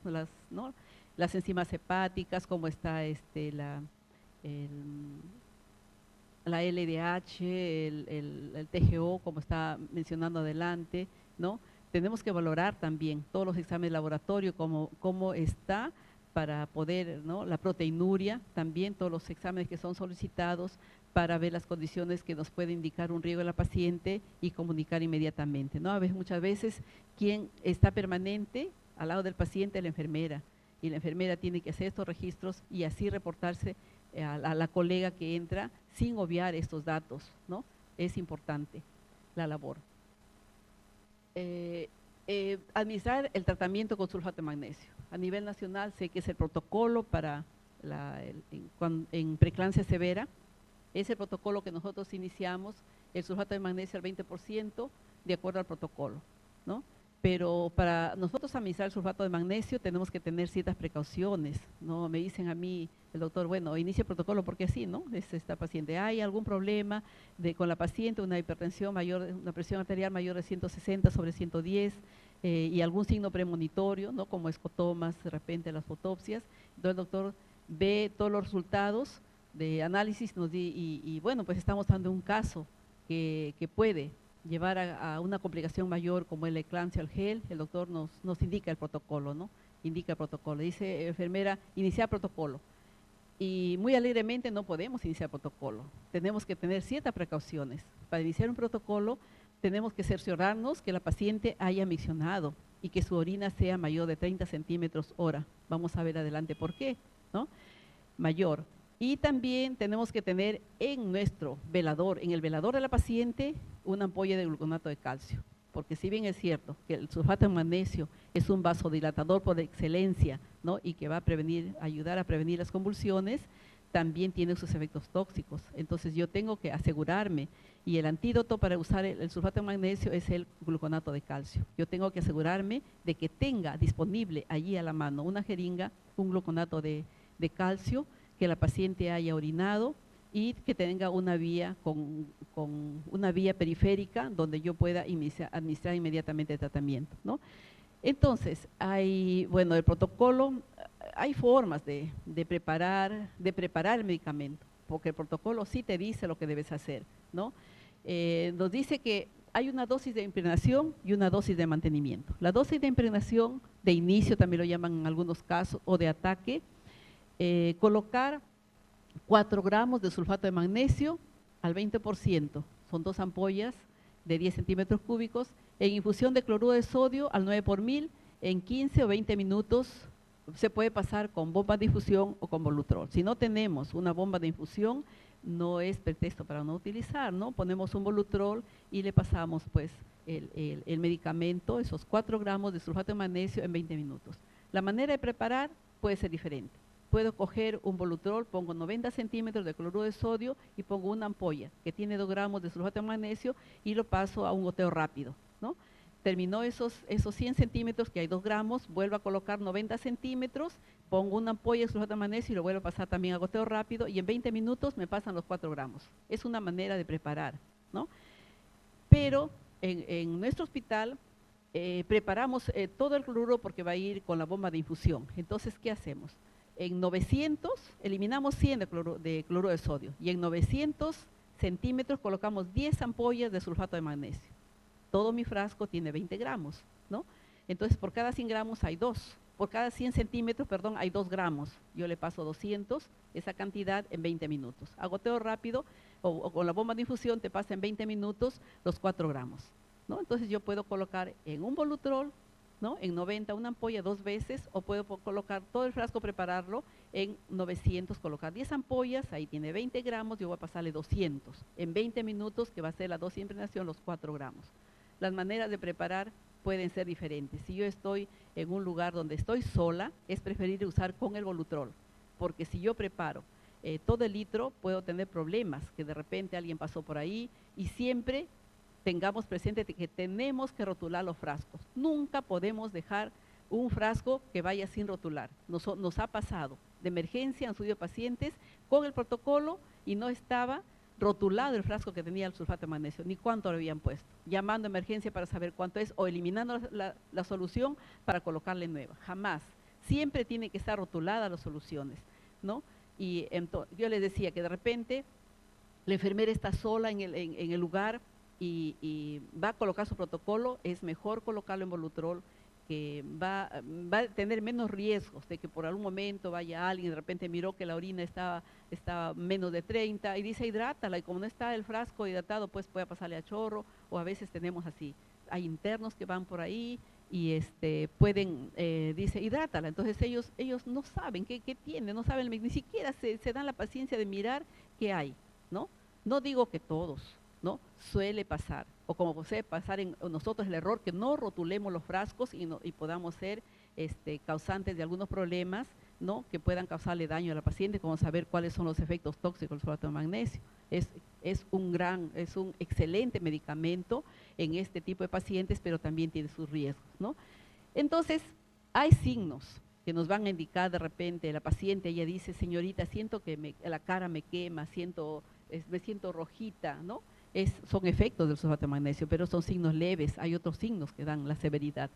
¿no? las enzimas hepáticas, cómo está la LDH, el TGO, como está mencionando adelante, ¿no? Tenemos que valorar también todos los exámenes de laboratorio, cómo está para poder, ¿no? La proteinuria, también todos los exámenes que son solicitados para ver las condiciones que nos puede indicar un riesgo de la paciente y comunicar inmediatamente, ¿no? Muchas veces quien está permanente al lado del paciente es la enfermera, y la enfermera tiene que hacer estos registros y así reportarse a la colega que entra sin obviar estos datos, ¿no? Es importante la labor. Administrar el tratamiento con sulfato de magnesio. A nivel nacional sé que es el protocolo para en preeclampsia severa, es el protocolo que nosotros iniciamos, el sulfato de magnesio al 20% de acuerdo al protocolo, ¿no? Pero para nosotros administrar el sulfato de magnesio tenemos que tener ciertas precauciones, ¿no? Me dicen a mí, el doctor, bueno, inicia el protocolo porque así, ¿no? Es esta paciente, ¿hay algún problema con la paciente, una hipertensión mayor, una presión arterial mayor de 160/110 y algún signo premonitorio, ¿no? Como escotomas, de repente las fotopsias? Entonces el doctor ve todos los resultados de análisis y bueno, pues estamos dando un caso que puede llevar a una complicación mayor como el eclampsia al gel. El doctor nos indica el protocolo, ¿no? Indica el protocolo, dice enfermera, iniciar protocolo. Y muy alegremente no podemos iniciar protocolo, tenemos que tener ciertas precauciones. Para iniciar un protocolo tenemos que cerciorarnos que la paciente haya miccionado y que su orina sea mayor de 30 centímetros hora. Vamos a ver adelante por qué, ¿no? Mayor. Y también tenemos que tener en nuestro velador, en el velador de la paciente, una ampolla de gluconato de calcio. Porque si bien es cierto que el sulfato de magnesio es un vasodilatador por excelencia, ¿no? Y que va a ayudar a prevenir las convulsiones, también tiene sus efectos tóxicos. Entonces yo tengo que asegurarme, y el antídoto para usar el sulfato de magnesio es el gluconato de calcio. Yo tengo que asegurarme de que tenga disponible allí a la mano una jeringa, un gluconato de calcio, que la paciente haya orinado y que tenga una vía con una vía periférica donde yo pueda administrar inmediatamente el tratamiento, ¿no? Entonces, bueno, el protocolo, hay formas de preparar el medicamento, porque el protocolo sí te dice lo que debes hacer, ¿no? Nos dice que hay una dosis de impregnación y una dosis de mantenimiento. La dosis de impregnación, de inicio también lo llaman en algunos casos, o de ataque, colocar 4 gramos de sulfato de magnesio al 20%, son 2 ampollas de 10 centímetros cúbicos, en infusión de cloruro de sodio al 9/1000, en 15 o 20 minutos. Se puede pasar con bomba de infusión o con Volutrol. Si no tenemos una bomba de infusión, no es pretexto para no utilizar, ¿no? Ponemos un Volutrol y le pasamos pues el medicamento, esos 4 gramos de sulfato de magnesio en 20 minutos. La manera de preparar puede ser diferente. Puedo coger un Volutrol, pongo 90 centímetros de cloruro de sodio y pongo una ampolla que tiene 2 gramos de sulfato de magnesio y lo paso a un goteo rápido, ¿no? Terminó esos 100 centímetros, que hay 2 gramos, vuelvo a colocar 90 centímetros, pongo una ampolla de sulfato de magnesio y lo vuelvo a pasar también a goteo rápido y en 20 minutos me pasan los 4 gramos. Es una manera de preparar, ¿no? Pero en nuestro hospital preparamos todo el cloruro porque va a ir con la bomba de infusión. Entonces, ¿qué hacemos? En 900, eliminamos 100 de cloruro de sodio y en 900 centímetros colocamos 10 ampollas de sulfato de magnesio. Todo mi frasco tiene 20 gramos, ¿no? Entonces, por cada 100 gramos hay 2. Por cada 100 centímetros, perdón, hay 2 gramos. Yo le paso 200, esa cantidad en 20 minutos. A goteo rápido o con la bomba de infusión te pasa en 20 minutos los 4 gramos, ¿no? Entonces, yo puedo colocar en un Volutrol, ¿no? En 90 una ampolla 2 veces, o puedo colocar todo el frasco, prepararlo en 900, colocar 10 ampollas, ahí tiene 20 gramos, yo voy a pasarle 200. En 20 minutos, que va a ser la dosis de impregnación, los 4 gramos. Las maneras de preparar pueden ser diferentes. Si yo estoy en un lugar donde estoy sola, es preferible usar con el Volutrol, porque si yo preparo todo el litro, puedo tener problemas, que de repente alguien pasó por ahí, y siempre tengamos presente que tenemos que rotular los frascos. Nunca podemos dejar un frasco que vaya sin rotular. Nos ha pasado de emergencia, han subido pacientes con el protocolo y no estaba rotulado el frasco que tenía el sulfato de magnesio, ni cuánto lo habían puesto, llamando a emergencia para saber cuánto es o eliminando la solución para colocarle nueva. Jamás. siempre tiene que estar rotulada las soluciones, ¿no? Y yo les decía que de repente la enfermera está sola en el lugar y va a colocar su protocolo, es mejor colocarlo en Volutrol, que va a tener menos riesgos de que por algún momento vaya alguien, de repente miró que la orina estaba menos de 30 y dice hidrátala, y como no está el frasco hidratado, pues puede pasarle a chorro, o a veces tenemos así, hay internos que van por ahí y pueden, dice hidrátala, entonces ellos no saben qué tiene, no saben, ni siquiera se dan la paciencia de mirar qué hay, ¿no? No digo que todos, ¿no? Suele pasar, o como puede pasar en nosotros el error, que no rotulemos los frascos y podamos ser causantes de algunos problemas, ¿no? Que puedan causarle daño a la paciente, como saber cuáles son los efectos tóxicos del sulfato de magnesio. Es un excelente medicamento en este tipo de pacientes, pero también tiene sus riesgos, ¿no? Entonces, hay signos que nos van a indicar de repente, la paciente, ella dice, señorita, siento que la cara me quema, me siento rojita, ¿no? Son efectos del sulfato de magnesio, pero son signos leves, hay otros signos que dan la severidad.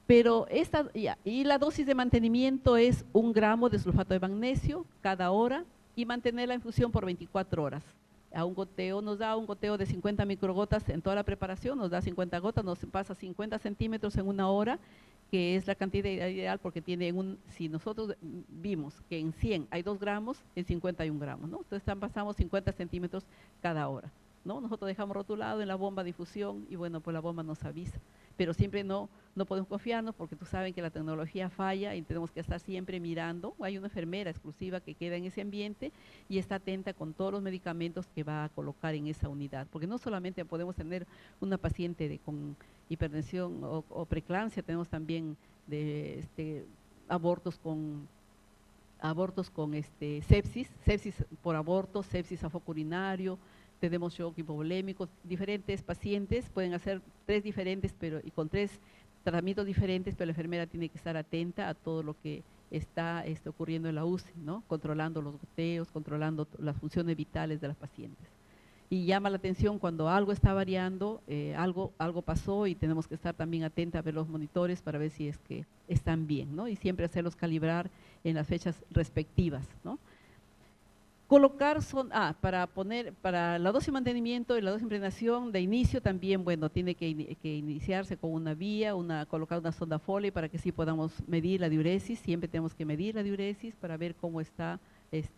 Pero y la dosis de mantenimiento es 1 gramo de sulfato de magnesio cada hora y mantener la infusión por 24 horas. Nos da un goteo de 50 microgotas en toda la preparación, nos da 50 gotas, nos pasa 50 centímetros en 1 hora, que es la cantidad ideal porque si nosotros vimos que en 100 hay 2 gramos, en 50 hay 1 gramo, ¿no? Entonces pasamos 50 centímetros cada hora, ¿no? Nosotros dejamos rotulado en la bomba de difusión y bueno, pues la bomba nos avisa, pero siempre no podemos confiarnos porque tú sabes que la tecnología falla y tenemos que estar siempre mirando. Hay una enfermera exclusiva que queda en ese ambiente y está atenta con todos los medicamentos que va a colocar en esa unidad, porque no solamente podemos tener una paciente con hipertensión o preeclampsia, tenemos también abortos con sepsis por aborto, sepsis a foco urinario, tenemos shock hipovolémico, diferentes pacientes pueden hacer 3 diferentes, y con 3 tratamientos diferentes, pero la enfermera tiene que estar atenta a todo lo que está ocurriendo en la UCI, ¿no? Controlando los goteos, controlando las funciones vitales de las pacientes. Y llama la atención cuando algo está variando, algo pasó y tenemos que estar también atentos a ver los monitores para ver si es que están bien, ¿no? Y siempre hacerlos calibrar en las fechas respectivas, ¿no? Colocar para la dosis de mantenimiento y la dosis de impregnación de inicio también, bueno, tiene que iniciarse con una vía, colocar una sonda Foley para que sí podamos medir la diuresis, siempre tenemos que medir la diuresis para ver cómo está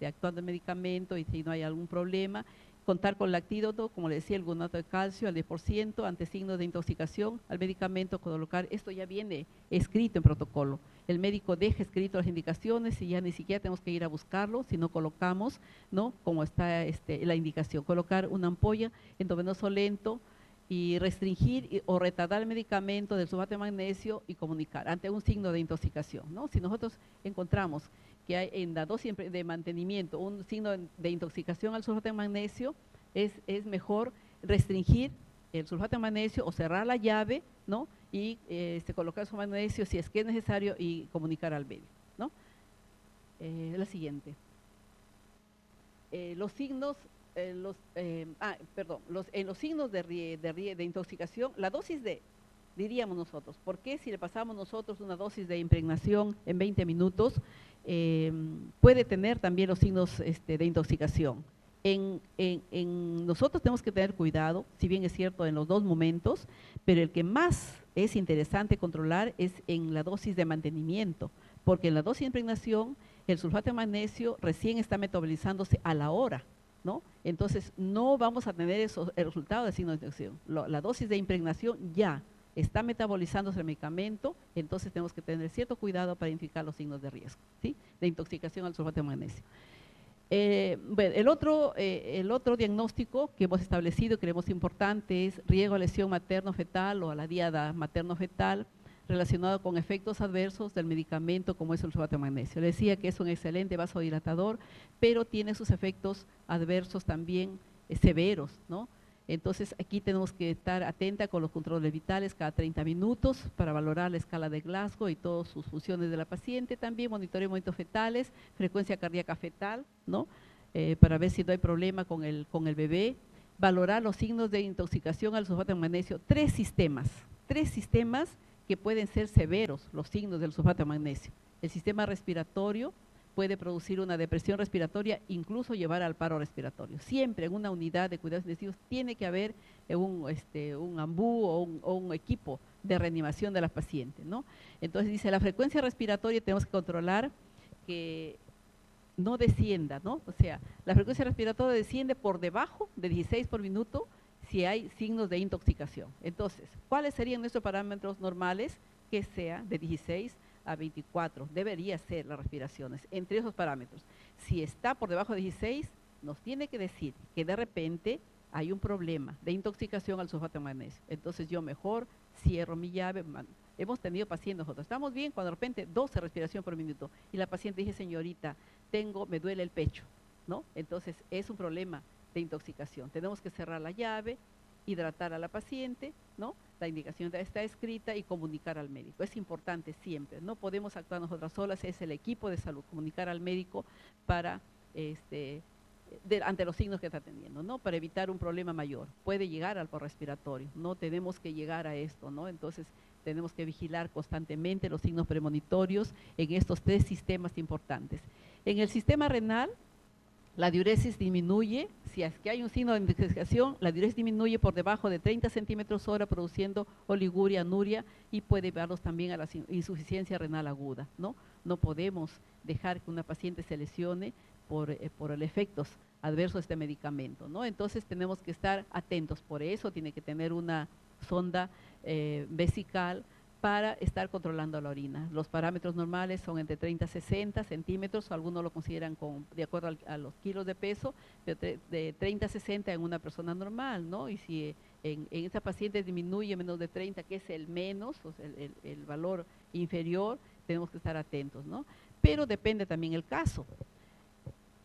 actuando el medicamento y si no hay algún problema. Contar con lactídoto, como le decía, el glutamato de calcio al 10%, ante signos de intoxicación al medicamento, colocar, esto ya viene escrito en protocolo. El médico deja escrito las indicaciones y ya ni siquiera tenemos que ir a buscarlo, sino colocamos, ¿no? Como está la indicación, colocar una ampolla endovenoso lento y restringir o retardar el medicamento del sulfato de magnesio y comunicar ante un signo de intoxicación, ¿no? Si nosotros encontramos que hay en la dosis de mantenimiento un signo de intoxicación al sulfato de magnesio, es mejor restringir el sulfato de magnesio o cerrar la llave, ¿no? Y colocar el sulfato de magnesio si es que es necesario y comunicar al médico, ¿no? La siguiente. Los signos, en los signos de intoxicación, la dosis diríamos nosotros, ¿por qué si le pasamos nosotros una dosis de impregnación en 20 minutos, puede tener también los signos de intoxicación? Nosotros tenemos que tener cuidado, si bien es cierto en los 2 momentos, pero el que más es interesante controlar es en la dosis de mantenimiento, porque en la dosis de impregnación el sulfato de magnesio recién está metabolizándose a la hora, ¿no? Entonces no vamos a tener el resultado de signo de intoxicación. La dosis de impregnación ya está metabolizándose el medicamento, entonces tenemos que tener cierto cuidado para identificar los signos de riesgo, ¿sí? De intoxicación al sulfato de magnesio. Bueno, el otro diagnóstico que hemos establecido y creemos importante es riesgo a lesión materno-fetal o a la diada materno-fetal relacionado con efectos adversos del medicamento como es el sulfato de magnesio. Le decía que es un excelente vasodilatador, pero tiene sus efectos adversos también severos, ¿no? Entonces aquí tenemos que estar atenta con los controles vitales cada 30 minutos para valorar la escala de Glasgow y todas sus funciones de la paciente, también monitoreo de movimientos fetales, frecuencia cardíaca fetal, ¿no? Para ver si no hay problema con el bebé, valorar los signos de intoxicación al sulfato de magnesio, 3 sistemas que pueden ser severos los signos del sulfato de magnesio. El sistema respiratorio puede producir una depresión respiratoria, incluso llevar al paro respiratorio. Siempre en una unidad de cuidados intensivos tiene que haber un ambú o un equipo de reanimación de la paciente, ¿no? Entonces dice, la frecuencia respiratoria tenemos que controlar que no descienda, ¿no? O sea, la frecuencia respiratoria desciende por debajo de 16 por minuto si hay signos de intoxicación. Entonces, ¿cuáles serían nuestros parámetros normales? Que sea de 16 a 24, debería ser las respiraciones, entre esos parámetros. Si está por debajo de 16, nos tiene que decir que de repente hay un problema de intoxicación al sulfato de magnesio. Entonces yo mejor cierro mi llave. Hemos tenido pacientes nosotros, estamos bien cuando de repente 12 respiraciones por minuto y la paciente dice, señorita, me duele el pecho, ¿no? Entonces es un problema de intoxicación. Tenemos que cerrar la llave, hidratar a la paciente, ¿no? La indicación está escrita y comunicar al médico. Es importante siempre, no podemos actuar nosotras solas, es el equipo de salud, comunicar al médico para, ante los signos que está teniendo, ¿no? Para evitar un problema mayor. Puede llegar al paro respiratorio, no tenemos que llegar a esto, ¿no? Entonces tenemos que vigilar constantemente los signos premonitorios en estos 3 sistemas importantes. En el sistema renal, la diuresis disminuye, si es que hay un signo de intoxicación, la diuresis disminuye por debajo de 30 centímetros hora, produciendo oliguria, anuria, y puede llevarlos también a la insuficiencia renal aguda, ¿no? No podemos dejar que una paciente se lesione por los efectos adversos de este medicamento, ¿no? Entonces tenemos que estar atentos, por eso tiene que tener una sonda vesical para estar controlando la orina. Los parámetros normales son entre 30 a 60 centímetros, algunos lo consideran de acuerdo a los kilos de peso, de 30 a 60 en una persona normal, ¿no? Y si en esa paciente disminuye menos de 30, que es el menos, o sea, el valor inferior, tenemos que estar atentos, ¿no? Pero depende también el caso.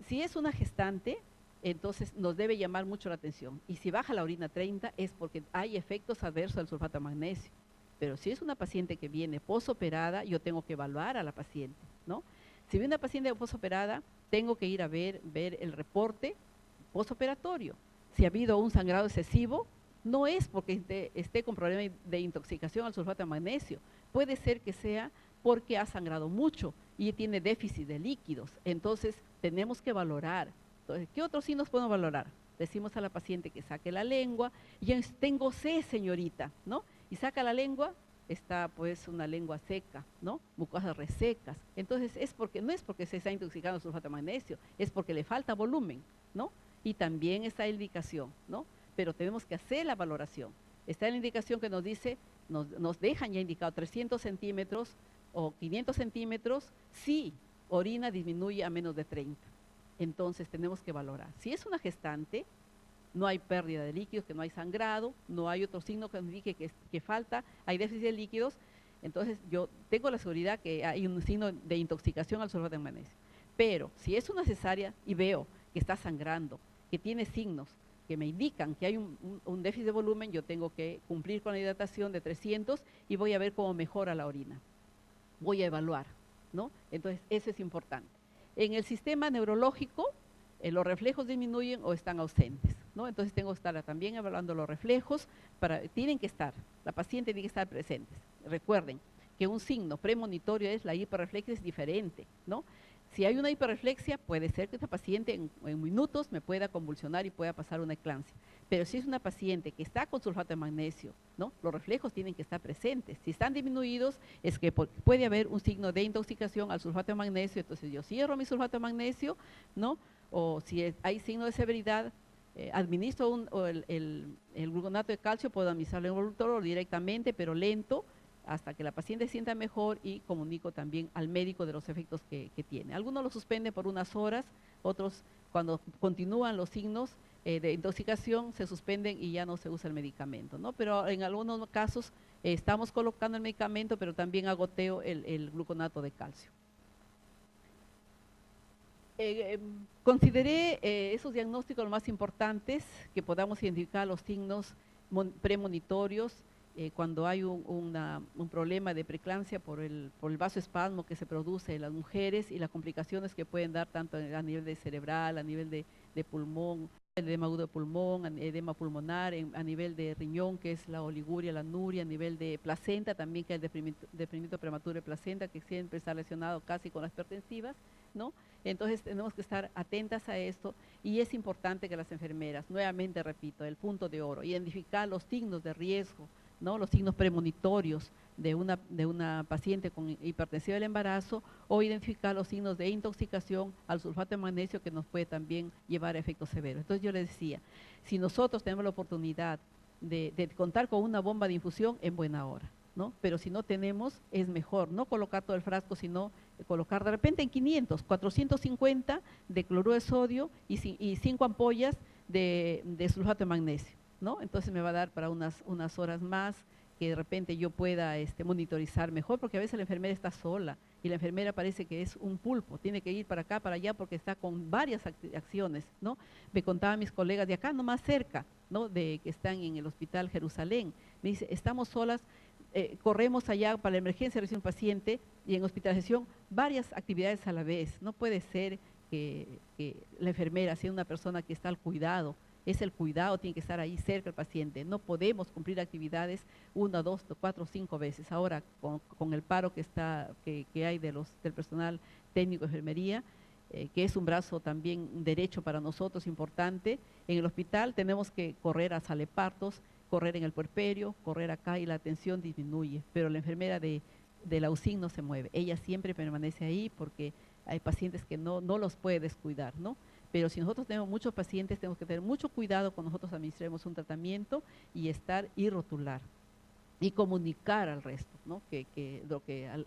Si es una gestante, entonces nos debe llamar mucho la atención. Y si baja la orina 30 es porque hay efectos adversos del sulfato de magnesio. Pero si es una paciente que viene posoperada, yo tengo que evaluar a la paciente, ¿no? Si viene una paciente posoperada, tengo que ir a ver el reporte posoperatorio. Si ha habido un sangrado excesivo, no es porque esté con problema de intoxicación al sulfato de magnesio. Puede ser que sea porque ha sangrado mucho y tiene déficit de líquidos. Entonces, tenemos que valorar. Entonces, ¿qué otros signos podemos valorar? Decimos a la paciente que saque la lengua, y tengo sed, señorita, ¿no? Y saca la lengua, está pues una lengua seca, ¿no? Mucosas resecas. Entonces no es porque se está intoxicando el sulfato de magnesio, es porque le falta volumen, ¿no? Y también está la indicación, ¿no? Pero tenemos que hacer la valoración. Está la indicación que nos dice, nos dejan ya indicado 300 centímetros o 500 centímetros si orina disminuye a menos de 30. Entonces tenemos que valorar. Si es una gestante, no hay pérdida de líquidos, que no hay sangrado, no hay otro signo que indique que falta, hay déficit de líquidos, entonces yo tengo la seguridad que hay un signo de intoxicación al sulfato de magnesio. Pero si es una cesárea y veo que está sangrando, que tiene signos que me indican que hay un déficit de volumen, yo tengo que cumplir con la hidratación de 300 y voy a ver cómo mejora la orina. Voy a evaluar, ¿no? Entonces eso es importante. En el sistema neurológico, los reflejos disminuyen o están ausentes, ¿no? Entonces tengo que estar también evaluando los reflejos, tienen que estar, la paciente tiene que estar presentes. Recuerden que un signo premonitorio es la hiperreflexia, es diferente, ¿no? Si hay una hiperreflexia, puede ser que esta paciente en minutos me pueda convulsionar y pueda pasar una eclampsia. Pero si es una paciente que está con sulfato de magnesio, ¿no? Los reflejos tienen que estar presentes. Si están disminuidos, es que puede haber un signo de intoxicación al sulfato de magnesio, entonces yo cierro mi sulfato de magnesio, ¿no? O si hay signo de severidad, administro el gluconato de calcio, puedo administrarlo en el involucro directamente, pero lento, hasta que la paciente se sienta mejor, y comunico también al médico de los efectos que tiene. Algunos lo suspenden por unas horas, otros cuando continúan los signos de intoxicación se suspenden y ya no se usa el medicamento, ¿no? Pero en algunos casos estamos colocando el medicamento, pero también agoteo el gluconato de calcio. Consideré esos diagnósticos los más importantes, que podamos identificar los signos premonitorios cuando hay un problema de preeclampsia por el vasoespasmo que se produce en las mujeres y las complicaciones que pueden dar tanto a nivel de cerebral, a nivel de pulmón, el edema agudo de pulmón, edema pulmonar, a nivel de riñón, que es la oliguria, la anuria, a nivel de placenta, también que es el deprimimiento prematuro de placenta, que siempre está relacionado casi con las hipertensivas, ¿no? Entonces tenemos que estar atentas a esto y es importante que las enfermeras, nuevamente repito, el punto de oro, identificar los signos de riesgo, ¿no? Los signos premonitorios de una paciente con hipertensión del embarazo, o identificar los signos de intoxicación al sulfato de magnesio, que nos puede también llevar a efectos severos. Entonces yo les decía, si nosotros tenemos la oportunidad de contar con una bomba de infusión, en buena hora, ¿no? Pero si no tenemos, es mejor no colocar todo el frasco, sino colocar de repente en 500, 450 de cloruro de sodio y 5 ampollas de sulfato de magnesio, ¿no? Entonces me va a dar para unas horas más, que de repente yo pueda monitorizar mejor, porque a veces la enfermera está sola y la enfermera parece que es un pulpo, tiene que ir para acá, para allá, porque está con varias acciones, ¿no? Me contaban mis colegas de acá, nomás cerca, ¿no? Que están en el Hospital Jerusalén, me dice, estamos solas, corremos allá para la emergencia, recibe un paciente, y en hospitalización varias actividades a la vez. No puede ser que la enfermera sea una persona que está al cuidado, es el cuidado, tiene que estar ahí cerca del paciente. No podemos cumplir actividades 1, 2, 4, 5 veces. Ahora, con el paro que hay del personal técnico de enfermería, que es un brazo también derecho para nosotros, importante, en el hospital tenemos que correr a sala de partos, correr en el puerperio, correr acá, y la atención disminuye, pero la enfermera de la UCIN no se mueve. Ella siempre permanece ahí porque hay pacientes que no los puede descuidar, ¿no? Pero si nosotros tenemos muchos pacientes, tenemos que tener mucho cuidado cuando nosotros administremos un tratamiento y rotular y comunicar al resto, ¿no?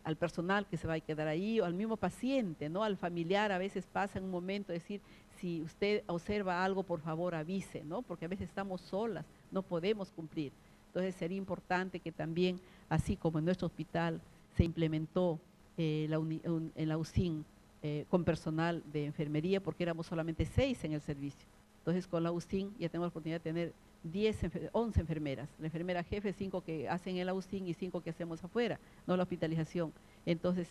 Al personal que se va a quedar ahí, o al mismo paciente, ¿no? Al familiar. A veces pasa en un momento decir, si usted observa algo, por favor avise, ¿no? Porque a veces estamos solas, no podemos cumplir. Entonces sería importante que también, así como en nuestro hospital se implementó en la UCIN, con personal de enfermería, porque éramos solamente 6 en el servicio. Entonces con la UCIN ya tenemos la oportunidad de tener 11 enfermeras, la enfermera jefe, 5 que hacen en la UCIN y 5 que hacemos afuera, no la hospitalización. Entonces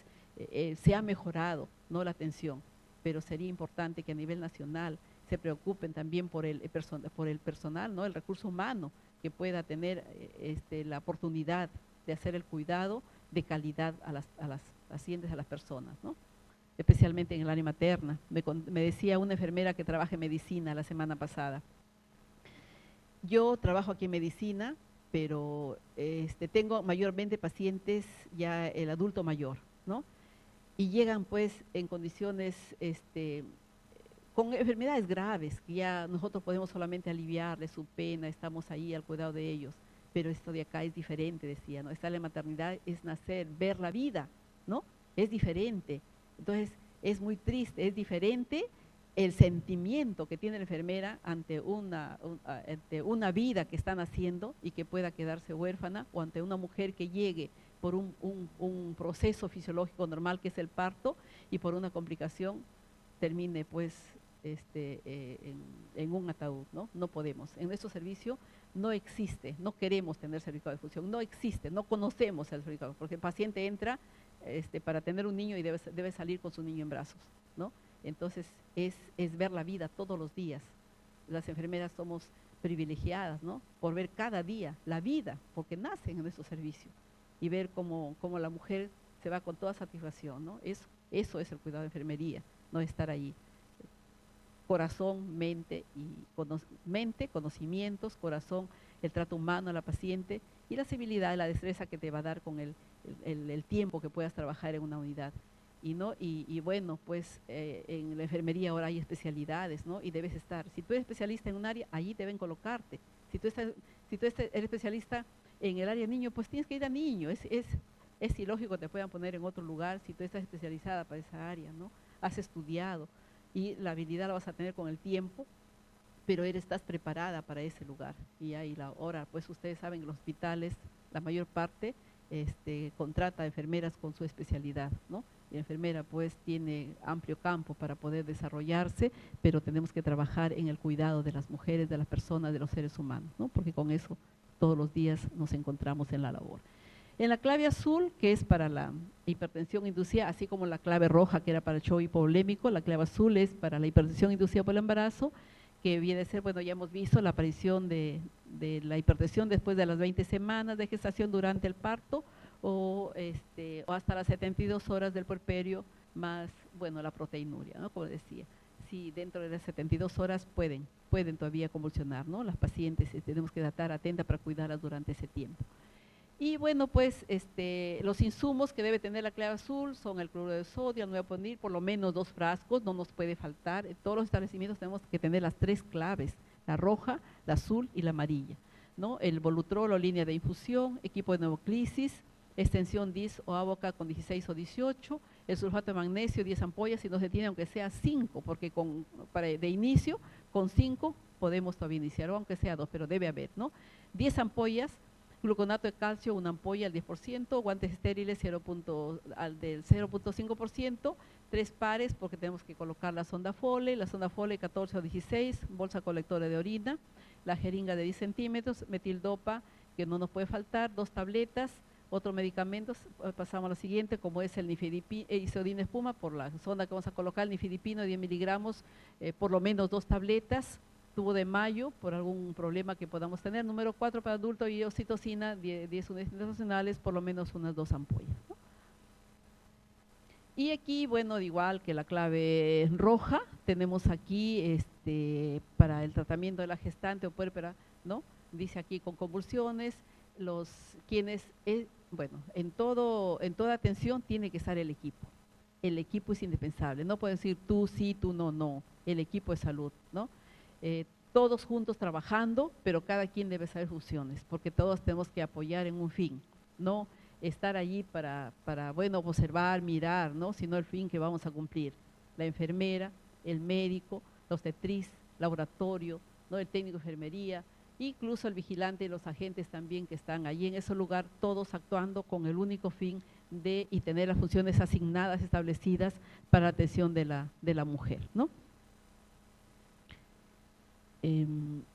se ha mejorado, no la atención, pero sería importante que a nivel nacional se preocupen también por el personal, ¿no? El recurso humano que pueda tener la oportunidad de hacer el cuidado de calidad a las pacientes, a las personas, ¿no? Especialmente en el área materna. Me decía una enfermera que trabaja en medicina la semana pasada, yo trabajo aquí en medicina, pero tengo mayormente pacientes ya el adulto mayor, ¿no? Y llegan pues en condiciones, con enfermedades graves, que ya nosotros podemos solamente aliviarles su pena, estamos ahí al cuidado de ellos, pero esto de acá es diferente, decía, ¿no? Estar en la maternidad es nacer, ver la vida, ¿no? Es diferente. Entonces, es muy triste, es diferente el sentimiento que tiene la enfermera ante una vida que está naciendo y que pueda quedarse huérfana, o ante una mujer que llegue por un proceso fisiológico normal, que es el parto, y por una complicación termine pues en un ataúd, ¿no? No podemos. En nuestro servicio no existe, no queremos tener cervical de fusión, no existe, no conocemos el cervical, porque el paciente entra para tener un niño y debe salir con su niño en brazos, ¿no? Entonces es ver la vida todos los días. Las enfermeras somos privilegiadas, ¿no? Por ver cada día la vida, porque nacen en nuestro servicio, y ver cómo la mujer se va con toda satisfacción, ¿no? Eso es el cuidado de enfermería, no estar ahí. Corazón, mente, conocimientos, corazón, el trato humano a la paciente, y la civilidad y la destreza que te va a dar con el tiempo que puedas trabajar en una unidad. Y bueno, pues en la enfermería ahora hay especialidades, ¿no? Y debes estar. Si tú eres especialista en un área, allí deben colocarte. Si tú eres especialista en el área niño, pues tienes que ir a niño. Es ilógico que te puedan poner en otro lugar si tú estás especializada para esa área, ¿no? Has estudiado y la habilidad la vas a tener con el tiempo, pero estás preparada para ese lugar. Y ahí ahora, pues ustedes saben, en los hospitales, la mayor parte contrata enfermeras con su especialidad, ¿no? La enfermera pues tiene amplio campo para poder desarrollarse, pero tenemos que trabajar en el cuidado de las mujeres, de las personas, de los seres humanos, ¿no? Porque con eso todos los días nos encontramos en la labor. En la clave azul, que es para la hipertensión inducida, así como la clave roja, que era para el shock hipovolémico, la clave azul es para la hipertensión inducida por el embarazo, que viene a ser, bueno, ya hemos visto la aparición de la hipertensión después de las 20 semanas de gestación durante el parto, o hasta las 72 horas del puerperio, más, bueno, la proteinuria, ¿no? Como decía, si dentro de las 72 horas pueden todavía convulsionar, ¿no? Las pacientes tenemos que estar atentas para cuidarlas durante ese tiempo. Y bueno, pues los insumos que debe tener la clave azul son el cloruro de sodio, el nueaponil, por lo menos 2 frascos, no nos puede faltar. En todos los establecimientos tenemos que tener las 3 claves, la roja, la azul y la amarilla, ¿no? El volutrol o línea de infusión, equipo de neumoclisis, extensión DIS o ABOCA con 16 o 18, el sulfato de magnesio, 10 ampollas, y no se tiene aunque sea 5, porque de inicio con 5 podemos todavía iniciar, o aunque sea 2, pero debe haber, ¿no? 10 ampollas, gluconato de calcio, una ampolla al 10%, guantes estériles del 0.5%, 3 pares porque tenemos que colocar la sonda Foley 14 o 16, bolsa colectora de orina, la jeringa de 10 centímetros, metildopa que no nos puede faltar, 2 tabletas, otros medicamentos, pasamos a lo siguiente, como es el nifedipino, isodina espuma, por la sonda que vamos a colocar, el nifedipino 10 miligramos, por lo menos 2 tabletas, tubo de mayo, por algún problema que podamos tener, número 4 para adulto, y oxitocina, 10 unidades internacionales, por lo menos unas 2 ampollas, ¿no? Y aquí, bueno, igual que la clave roja, tenemos aquí para el tratamiento de la gestante o puérpera, ¿no? Dice aquí con convulsiones, bueno, en toda atención tiene que estar el equipo. El equipo es indispensable, no pueden decir tú sí, tú no, no, el equipo de salud, ¿no? Todos juntos trabajando, pero cada quien debe saber funciones, porque todos tenemos que apoyar en un fin, no estar allí para bueno, observar, mirar, ¿no? Sino el fin que vamos a cumplir. La enfermera, el médico, la obstetriz, laboratorio, ¿no? El técnico de enfermería, incluso el vigilante y los agentes también que están allí en ese lugar, todos actuando con el único fin y tener las funciones asignadas, establecidas para la atención de la mujer, ¿no?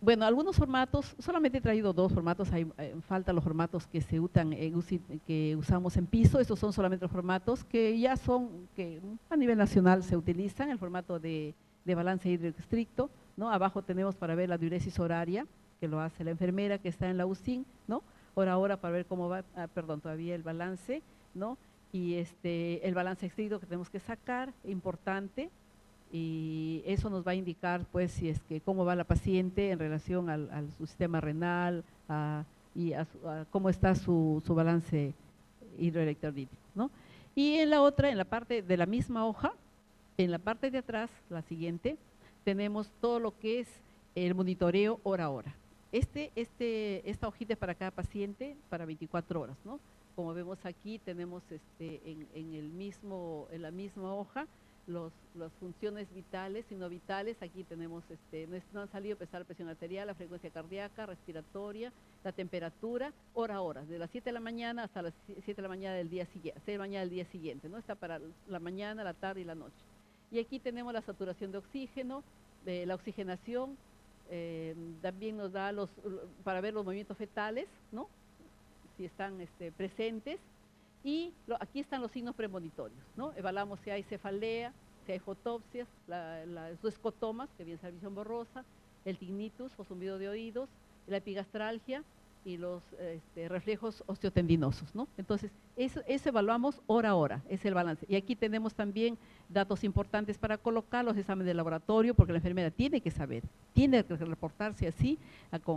Bueno, algunos formatos, solamente he traído 2 formatos, faltan los formatos que se usan, que usamos en piso. Estos son solamente los formatos que ya que a nivel nacional se utilizan, el formato de balance hídrico estricto, ¿no? Abajo tenemos para ver la diuresis horaria, que lo hace la enfermera que está en la UCIN, ¿no? Hora a hora para ver cómo va, todavía el balance, ¿no? Y el balance estricto que tenemos que sacar, importante, y eso nos va a indicar pues si es que cómo va la paciente en relación al su sistema renal y a cómo está su balance hidroelectrolítico, ¿no? Y en la otra, en la parte de la misma hoja, en la parte de atrás, la siguiente, tenemos todo lo que es el monitoreo hora a hora. Esta hojita es para cada paciente para 24 horas, ¿no? Como vemos aquí tenemos en la misma hoja las funciones vitales y no vitales. Aquí tenemos, no han salido pesar la presión arterial, la frecuencia cardíaca, respiratoria, la temperatura, hora a hora, de las 7 de la mañana hasta las 7 de la mañana del día siguiente, 6 de la mañana del día siguiente, ¿no? Está para la mañana, la tarde y la noche. Y aquí tenemos la saturación de oxígeno, la oxigenación, también nos da para ver los movimientos fetales, ¿no? Si están presentes. Y aquí están los signos premonitorios, ¿no? Evaluamos si hay cefalea, si hay fotopsias, los escotomas, que viene a ser visión borrosa, el tinnitus o zumbido de oídos, la epigastralgia y los reflejos osteotendinosos, ¿no? Entonces, eso evaluamos hora a hora, es el balance. Y aquí tenemos también datos importantes para colocar los exámenes de laboratorio, porque la enfermera tiene que saber, tiene que reportarse así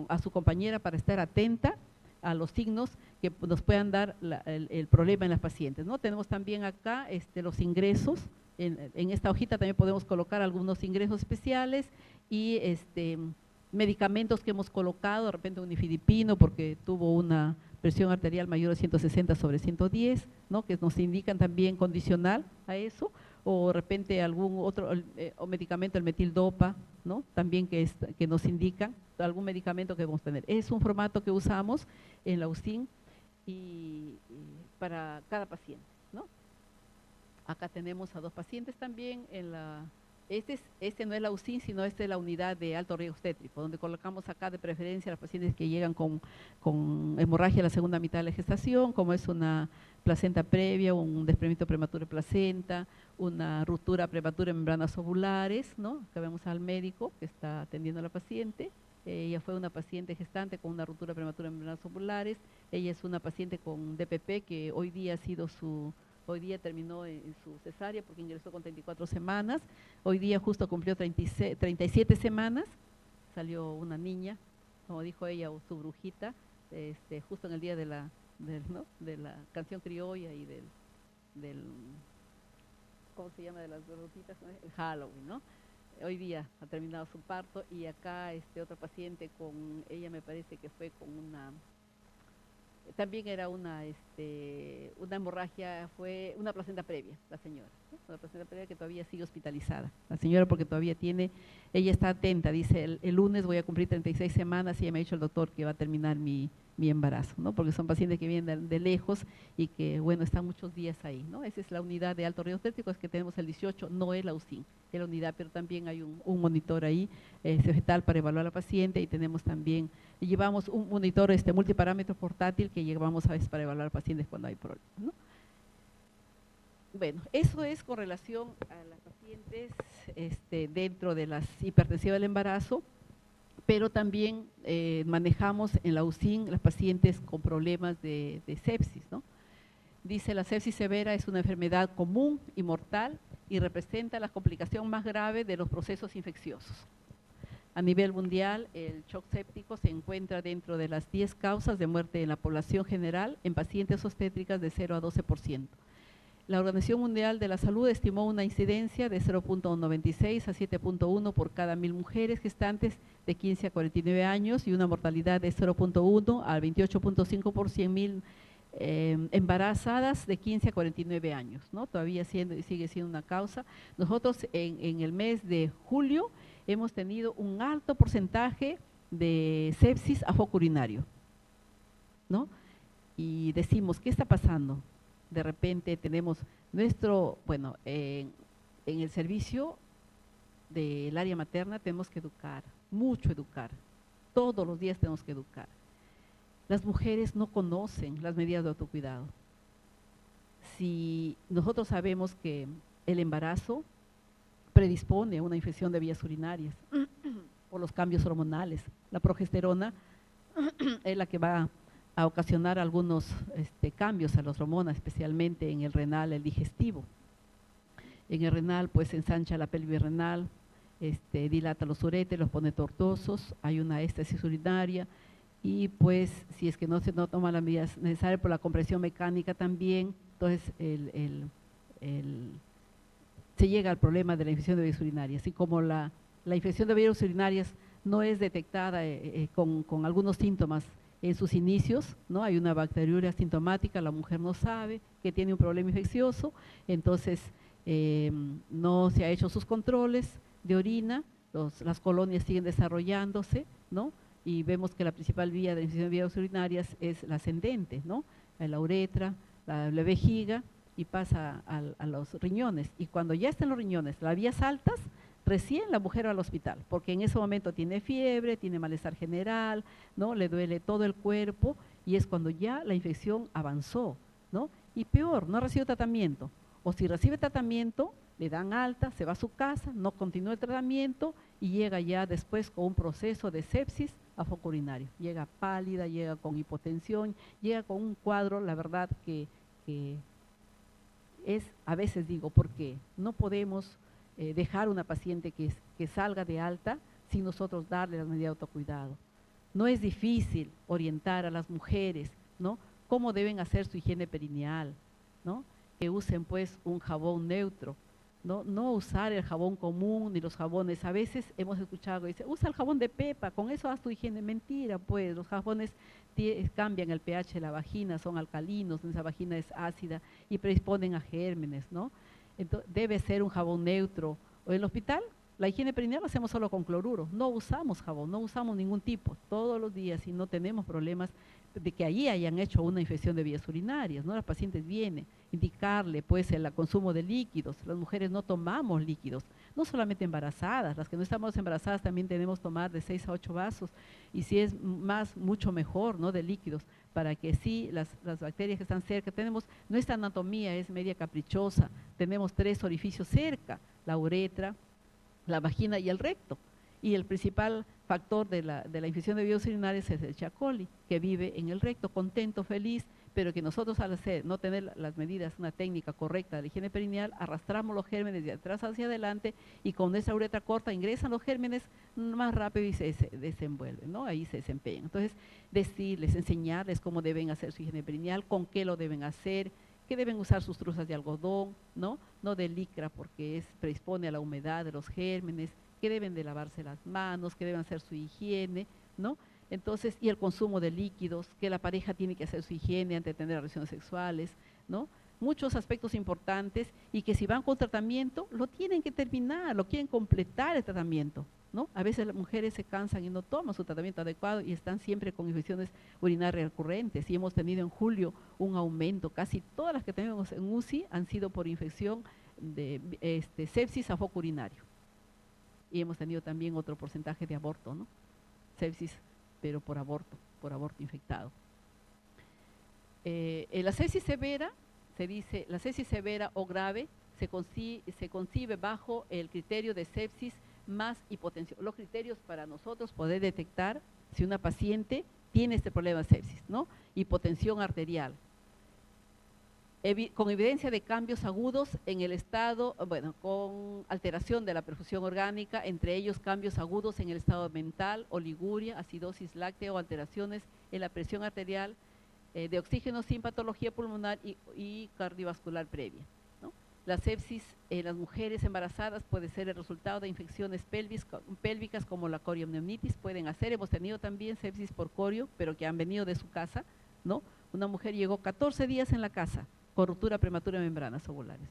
a su compañera para estar atenta a los signos que nos puedan dar el problema en las pacientes, ¿no? Tenemos también acá los ingresos, en esta hojita también podemos colocar algunos ingresos especiales y medicamentos que hemos colocado, de repente un nifedipino porque tuvo una presión arterial mayor de 160/110, ¿no? Que nos indican también condicional a eso, o de repente algún otro o medicamento, el metildopa, ¿no? También que nos indican algún medicamento que debemos tener. Es un formato que usamos en la UCIN y para cada paciente, ¿no? Acá tenemos a 2 pacientes también en la Este no es la UCIN, sino esta es la unidad de alto riesgo obstétrico, donde colocamos acá de preferencia a los pacientes que llegan con hemorragia en la segunda mitad de la gestación, como es una placenta previa, un desprendimiento prematuro de placenta, una ruptura prematura de membranas ovulares, ¿no? Acá vemos al médico que está atendiendo a la paciente. Ella fue una paciente gestante con una ruptura prematura de membranas ovulares. Ella es una paciente con DPP que hoy día terminó en su cesárea porque ingresó con 34 semanas. Hoy día justo cumplió 37 semanas. Salió una niña, como dijo ella, o su brujita, justo en el día de la canción criolla y del ¿cómo se llama? De las brutitas, ¿no? El Halloween, ¿no? Hoy día ha terminado su parto y acá otra paciente con ella me parece que fue con también era una hemorragia, fue una placenta previa, la señora, ¿no? Una placenta previa que todavía sigue hospitalizada. La señora porque todavía ella está atenta, dice, el lunes voy a cumplir 36 semanas y ya me ha dicho el doctor que va a terminar mi embarazo, ¿no? Porque son pacientes que vienen de lejos y que, bueno, están muchos días ahí, ¿no? Esa es la unidad de alto riesgo obstétrico, es que tenemos el 18, no es la UCIN, es la unidad, pero también hay un monitor ahí, fetal para evaluar a la paciente y tenemos también, llevamos un monitor multiparámetro portátil que llevamos a veces para evaluar a pacientes cuando hay problemas, ¿no? Bueno, eso es con relación a las pacientes dentro de las hipertensivas del embarazo, pero también manejamos en la UCIN las pacientes con problemas de sepsis, ¿no? Dice, la sepsis severa es una enfermedad común y mortal y representa la complicación más grave de los procesos infecciosos. A nivel mundial, el shock séptico se encuentra dentro de las 10 causas de muerte en la población general en pacientes obstétricas de 0 a 12%. La Organización Mundial de la Salud estimó una incidencia de 0.96 a 7.1 por cada 1000 mujeres gestantes de 15 a 49 años y una mortalidad de 0.1 a 28.5 por 100.000 embarazadas de 15 a 49 años, ¿no? Todavía sigue siendo una causa. Nosotros en el mes de julio hemos tenido un alto porcentaje de sepsis a foco urinario, ¿no? Y decimos, ¿qué está pasando? De repente tenemos en el servicio del área materna tenemos que educar, mucho educar, todos los días tenemos que educar. Las mujeres no conocen las medidas de autocuidado. Si nosotros sabemos que el embarazo predispone a una infección de vías urinarias por los cambios hormonales, la progesterona es la que va a ocasionar algunos cambios a las hormonas, especialmente en el renal, el digestivo. En el renal, pues ensancha la pelvis renal, dilata los uretes, los pone tortuosos, hay una éstasis urinaria y pues si es que no se toman las medidas necesarias por la compresión mecánica también, entonces se llega al problema de la infección de vías urinarias. Y como la infección de vías urinarias no es detectada con algunos síntomas en sus inicios, ¿no? Hay una bacteriuria asintomática, la mujer no sabe que tiene un problema infeccioso, entonces no se ha hecho sus controles de orina, las colonias siguen desarrollándose, ¿no? Y vemos que la principal vía de infección de vías urinarias es la ascendente, ¿no? La uretra, la vejiga y pasa a los riñones. Y cuando ya están los riñones, las vías altas, recién la mujer va al hospital, porque en ese momento tiene fiebre, tiene malestar general, ¿no? Le duele todo el cuerpo y es cuando ya la infección avanzó, ¿no? Y peor, no recibe tratamiento. O si recibe tratamiento, le dan alta, se va a su casa, no continúa el tratamiento y llega ya después con un proceso de sepsis a foco urinario. Llega pálida, llega con hipotensión, llega con un cuadro, la verdad que es, a veces digo, porque no podemos dejar una paciente que salga de alta sin nosotros darle las medidas de autocuidado. No es difícil orientar a las mujeres, ¿no? Cómo deben hacer su higiene perineal, ¿no? Que usen pues un jabón neutro, no usar el jabón común ni los jabones. A veces hemos escuchado, dice, usa el jabón de pepa, con eso haz tu higiene. Mentira, pues, los jabones cambian el pH de la vagina, son alcalinos, esa vagina es ácida y predisponen a gérmenes, ¿no? Entonces, debe ser un jabón neutro. O en el hospital, La higiene perineal la hacemos solo con cloruro, no usamos jabón, no usamos ningún tipo, todos los días y no tenemos problemas de que allí hayan hecho una infección de vías urinarias, ¿no? Las pacientes vienen, indicarle pues el consumo de líquidos, las mujeres no tomamos líquidos, no solamente embarazadas, las que no estamos embarazadas también tenemos que tomar de 6 a 8 vasos y si es más, mucho mejor, ¿no? De líquidos, para que sí las bacterias que están cerca, tenemos, nuestra anatomía es media caprichosa, tenemos 3 orificios cerca, la uretra, la vagina y el recto. Y el principal factor de la infección de vías urinarias es el Escherichia coli, que vive en el recto, contento, feliz, pero que nosotros al hacer, no tener las medidas, una técnica correcta de la higiene perineal, arrastramos los gérmenes de atrás hacia adelante y con nuestra uretra corta ingresan los gérmenes más rápido y se desenvuelven, ¿no? Ahí se desempeñan. Entonces, decirles, enseñarles cómo deben hacer su higiene perineal, con qué lo deben hacer, que deben usar sus truzas de algodón, ¿no? No de licra porque predispone a la humedad de los gérmenes, que deben de lavarse las manos, que deben hacer su higiene, ¿no? Entonces, y el consumo de líquidos, que la pareja tiene que hacer su higiene antes de tener relaciones sexuales, ¿no? Muchos aspectos importantes y que si van con tratamiento, lo tienen que terminar, lo quieren completar el tratamiento, ¿no? A veces las mujeres se cansan y no toman su tratamiento adecuado y están siempre con infecciones urinarias recurrentes. Y hemos tenido en julio un aumento, casi todas las que tenemos en UCI han sido por infección de sepsis a foco urinario. Y hemos tenido también otro porcentaje de aborto, ¿no? Sepsis, pero por aborto infectado. La sepsis severa, se dice, la sepsis severa o grave se concibe bajo el criterio de sepsis más hipotensión. Los criterios para nosotros poder detectar si una paciente tiene este problema de sepsis, ¿no? Hipotensión arterial, con evidencia de cambios agudos en el estado, bueno, con alteración de la perfusión orgánica, entre ellos cambios agudos en el estado mental, oliguria, acidosis láctea o alteraciones en la presión arterial, de oxígeno sin patología pulmonar y cardiovascular previa, ¿no? La sepsis en las mujeres embarazadas puede ser el resultado de infecciones pélvicas como la coriomneumonitis, pueden hacer, hemos tenido también sepsis por corio, pero que han venido de su casa, ¿no? Una mujer llegó 14 días en la casa, con ruptura prematura de membranas ovulares.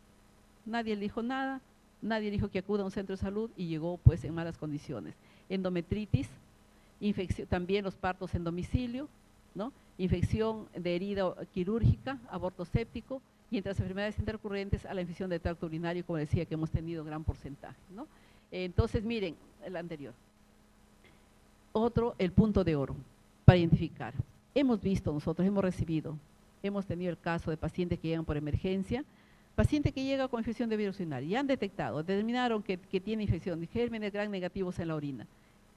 Nadie le dijo nada, nadie le dijo que acuda a un centro de salud y llegó pues en malas condiciones. Endometritis, también los partos en domicilio, ¿no? Infección de herida quirúrgica, aborto séptico y entre las enfermedades intercurrentes a la infección del tracto urinario, como decía, que hemos tenido gran porcentaje, ¿no? Entonces, miren, el anterior. Otro, el punto de oro para identificar. Hemos visto nosotros, hemos recibido, hemos tenido el caso de pacientes que llegan por emergencia, paciente que llega con infección de virus urinario, ya han detectado, determinaron que tiene infección de gérmenes gram negativos en la orina.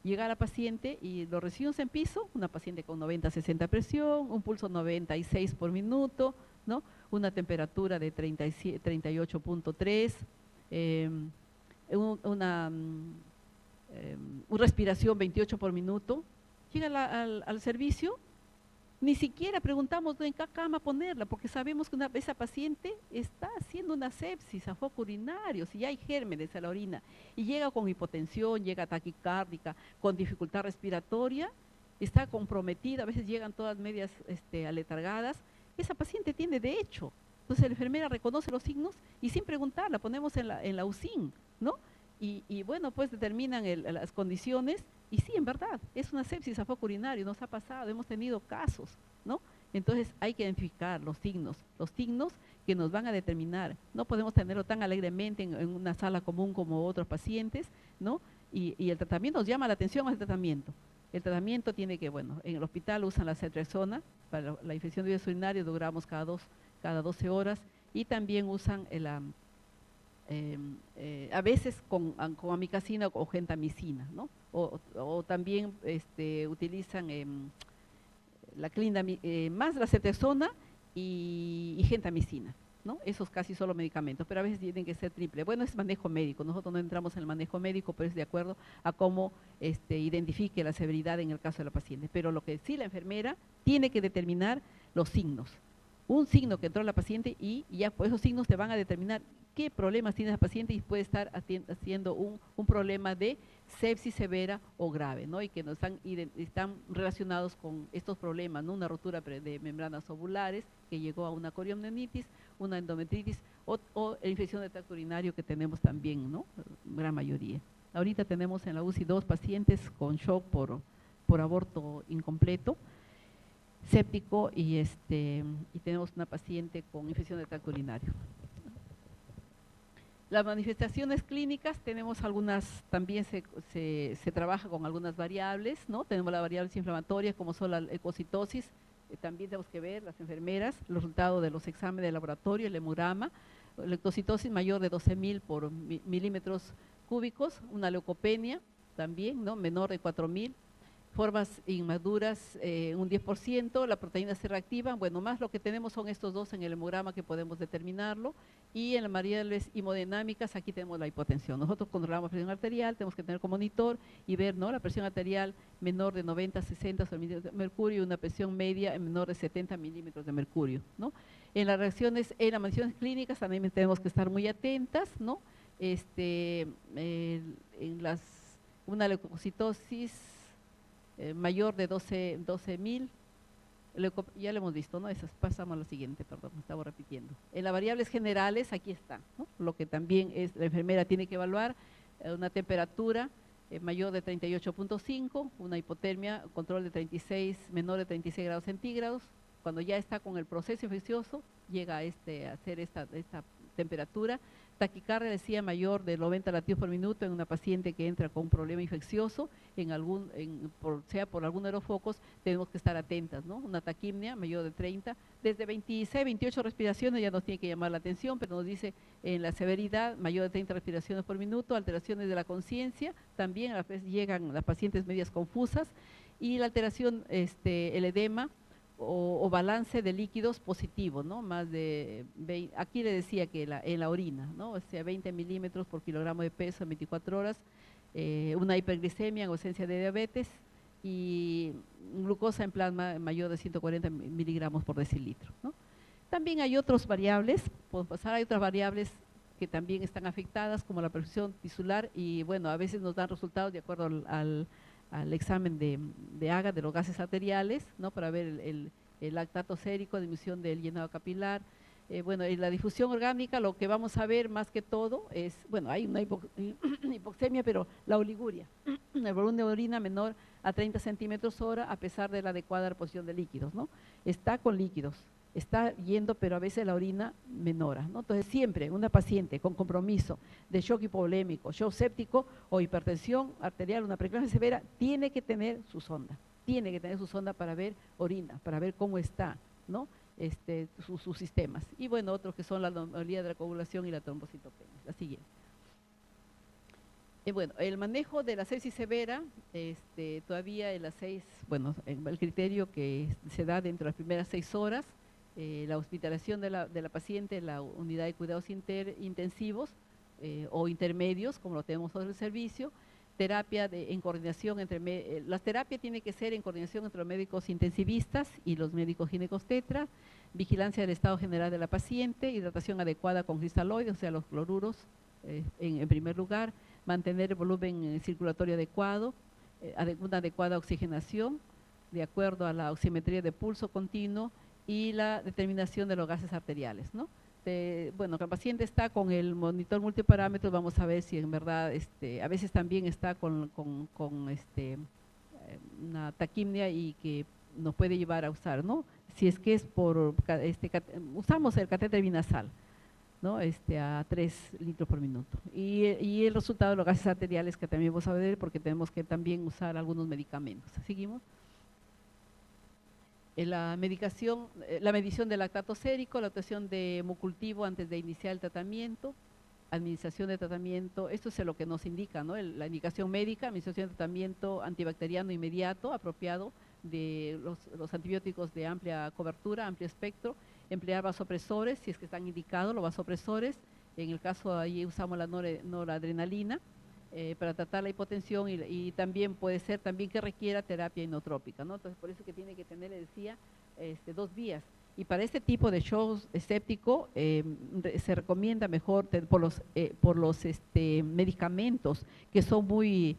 Llega la paciente y lo recibimos en piso, una paciente con 90-60 presión, un pulso 96 por minuto, ¿no? Una temperatura de 38.3, una respiración 28 por minuto. Llega al servicio, ni siquiera preguntamos en qué cama ponerla, porque sabemos que esa paciente está haciendo una sepsis a foco urinario, si ya hay gérmenes en la orina, y llega con hipotensión, llega taquicárdica, con dificultad respiratoria, está comprometida, a veces llegan todas medias aletargadas, esa paciente tiene de hecho. Entonces la enfermera reconoce los signos y sin preguntar, la ponemos en la UCIN, ¿no? Y bueno, pues determinan las condiciones y sí, en verdad, es una sepsis a foco urinario, nos ha pasado, hemos tenido casos, ¿no? Entonces hay que identificar los signos que nos van a determinar. No podemos tenerlo tan alegremente en una sala común como otros pacientes, ¿no? Y el tratamiento nos llama la atención al tratamiento. El tratamiento tiene que, bueno, en el hospital usan la cetresona, para la infección de vías urinarias duramos cada 12 horas y también usan a veces con amikacina o gentamicina, ¿no? O también utilizan más la cetresona y gentamicina, ¿no? Esos casi solo medicamentos, pero a veces tienen que ser triple. Bueno, es manejo médico, nosotros no entramos en el manejo médico, pero es de acuerdo a cómo identifique la severidad en el caso de la paciente. Pero lo que sí la enfermera tiene que determinar los signos. Un signo que entró la paciente y ya por esos signos te van a determinar qué problemas tiene la paciente y puede estar haciendo un problema de sepsis severa o grave, ¿no? Y que están relacionados con estos problemas, ¿no? Una rotura de membranas ovulares que llegó a una coriomneumonitis, una endometritis o infección de tracto urinario que tenemos también, ¿no? Gran mayoría. Ahorita tenemos en la UCI 2 pacientes con shock por aborto incompleto, séptico, y tenemos una paciente con infección de tracto urinario. Las manifestaciones clínicas, tenemos algunas, también se trabaja con algunas variables, ¿no? Tenemos las variables inflamatorias como son la leucocitosis, también tenemos que ver las enfermeras, los resultados de los exámenes de laboratorio, el hemograma, leucocitosis mayor de 12.000 por milímetros cúbicos, una leucopenia también, ¿no? Menor de 4.000, formas inmaduras un 10%, la proteína C reactiva, bueno, más lo que tenemos son estos dos en el hemograma que podemos determinarlo, y en las variables hemodinámicas aquí tenemos la hipotensión. Nosotros controlamos la presión arterial, tenemos que tener como monitor y ver, ¿no?, la presión arterial menor de 90 a 60 milímetros de mercurio y una presión media menor de 70 milímetros de mercurio, ¿no? En las reacciones, en las manifestaciones clínicas también tenemos que estar muy atentas, ¿no? Una leucocitosis mayor de 12.000, ya lo hemos visto, ¿no? Esas, pasamos a la siguiente, perdón, me estaba repitiendo. En las variables generales, aquí está, ¿no? Lo que también es, la enfermera tiene que evaluar, una temperatura mayor de 38.5, una hipotermia, control de 36, menor de 36 grados centígrados. Cuando ya está con el proceso infeccioso, llega a hacer esta temperatura. Taquicardia, decía, mayor de 90 latidos por minuto en una paciente que entra con un problema infeccioso, sea por algún aerofocos, tenemos que estar atentas, ¿no? Una taquimia mayor de 30, desde 26, 28 respiraciones ya nos tiene que llamar la atención, pero nos dice en la severidad mayor de 30 respiraciones por minuto, alteraciones de la conciencia, también a veces llegan las pacientes medias confusas, y la alteración, el edema, o balance de líquidos positivo, ¿no? Más de 20, aquí le decía que en la orina, ¿no? O sea, 20 milímetros por kilogramo de peso en 24 horas, una hiperglicemia en ausencia de diabetes y glucosa en plasma mayor de 140 miligramos por decilitro, ¿no? También hay otras variables, podemos pasar, hay otras variables que también están afectadas, como la perfusión tisular, y bueno, a veces nos dan resultados de acuerdo al examen de AGA, de los gases arteriales, ¿no? Para ver el lactato sérico, disminución del llenado capilar. Bueno, en la difusión orgánica lo que vamos a ver más que todo es, bueno, hay una hipoxemia, pero la oliguria, el volumen de orina menor a 30 centímetros hora a pesar de la adecuada reposición de líquidos, ¿no? Está con líquidos, está yendo, pero a veces la orina menora, ¿no? Entonces siempre una paciente con compromiso de shock hipovolémico, shock séptico o hipertensión arterial, una preeclampsia severa, tiene que tener su sonda para ver orina, para ver cómo está, ¿no? Sus sistemas. Y bueno, otros que son la anomalía de la coagulación y la trombocitopenia. La siguiente. Bueno, el manejo de la sepsis severa, todavía en las 6, bueno, el criterio que se da dentro de las primeras 6 horas, la hospitalización de la paciente en la unidad de cuidados intensivos o intermedios, como lo tenemos en el servicio, terapia en coordinación las terapias tienen que ser en coordinación entre los médicos intensivistas y los médicos ginecobstetras, vigilancia del estado general de la paciente, hidratación adecuada con cristaloides, o sea, los cloruros en primer lugar, mantener el volumen circulatorio adecuado, una adecuada oxigenación, de acuerdo a la oximetría de pulso continuo y la determinación de los gases arteriales, ¿no? Bueno, que el paciente está con el monitor multiparámetros, vamos a ver si en verdad, a veces también está con una taquimia y que nos puede llevar a usar, ¿no? Si es que es usamos el catéter binasal, ¿no? A 3 litros por minuto. Y el resultado de los gases arteriales que también vamos a ver porque tenemos que también usar algunos medicamentos. ¿Seguimos? La medición del lactato sérico, la obtención de hemocultivo antes de iniciar el tratamiento, administración de tratamiento, esto es lo que nos indica, ¿no? La indicación médica, administración de tratamiento antibacteriano inmediato, apropiado de los antibióticos de amplia cobertura, amplio espectro, emplear vasopresores, si es que están indicados los vasopresores, en el caso ahí usamos la noradrenalina, para tratar la hipotensión y también puede ser también que requiera terapia inotrópica, ¿no? Entonces por eso que tiene que tener, le decía, 2 vías. Y para este tipo de shock séptico se recomienda mejor por los medicamentos que son muy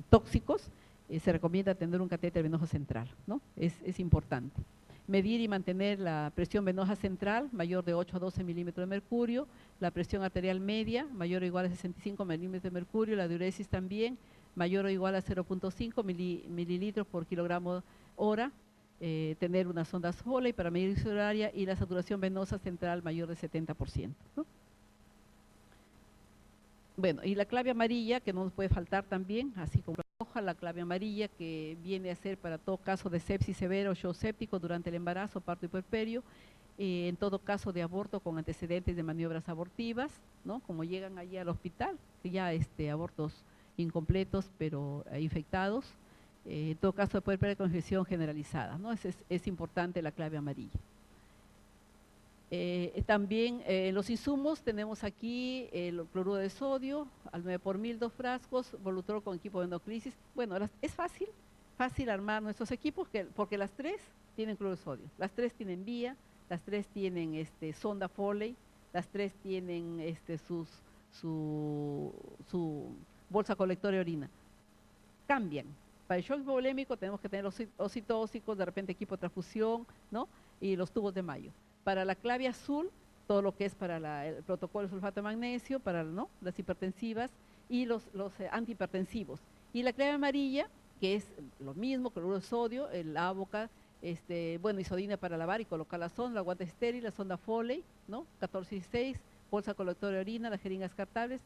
tóxicos, se recomienda tener un catéter venoso central, ¿no? Es importante. Medir y mantener la presión venosa central mayor de 8 a 12 milímetros de mercurio, la presión arterial media mayor o igual a 65 milímetros de mercurio, la diuresis también mayor o igual a 0.5 mililitros por kilogramo hora, tener una sonda Foley para medir la horaria y la saturación venosa central mayor de 70%, ¿no? Bueno, y la clave amarilla, que no nos puede faltar también, así como la roja, la clave amarilla que viene a ser para todo caso de sepsis severo o shock séptico durante el embarazo, parto y puerperio, en todo caso de aborto con antecedentes de maniobras abortivas, ¿no? Como llegan allí al hospital, ya abortos incompletos pero infectados, en todo caso de puerperio con infección generalizada, ¿no? Es importante la clave amarilla. También los insumos tenemos aquí el cloruro de sodio al 9 por 1000, 2 frascos, Volutrol con equipo de endoclisis. Bueno, es fácil armar nuestros equipos porque las tres tienen cloruro de sodio, las tres tienen vía, las tres tienen sonda Foley, las tres tienen su bolsa colectora de orina. Cambian. Para el shock hipovolémico tenemos que tener los ocitóxicos, de repente equipo de transfusión, ¿no? Y los tubos de mayo. Para la clave azul, todo lo que es para el protocolo de sulfato de magnesio, para las hipertensivas y los antihipertensivos. Y la clave amarilla, que es lo mismo, cloruro de sodio, el Avoca, isodina para lavar y colocar la sonda, la guante estéril, la sonda Foley, ¿no? 1416, bolsa colectora de orina, las jeringas descartables.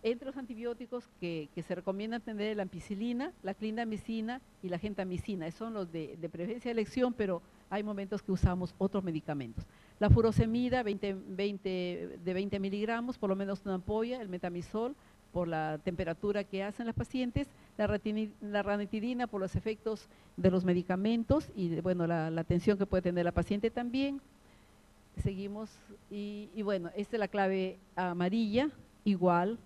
Entre los antibióticos que se recomiendan tener la ampicilina, la clindamicina y la gentamicina, esos son los de preferencia de elección, pero hay momentos que usamos otros medicamentos. La furosemida, de 20 miligramos, por lo menos una ampolla, el metamizol, por la temperatura que hacen las pacientes, la ranitidina por los efectos de los medicamentos y bueno, la tensión que puede tener la paciente también. Seguimos, y bueno, esta es la clave amarilla, igual,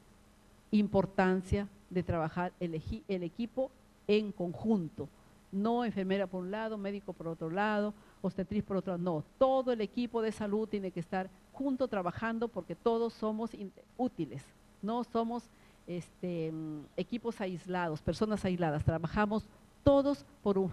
importancia de trabajar el equipo en conjunto, no enfermera por un lado, médico por otro lado, obstetriz por otro lado, no, todo el equipo de salud tiene que estar junto trabajando porque todos somos útiles, no somos equipos aislados, personas aisladas, trabajamos todos por un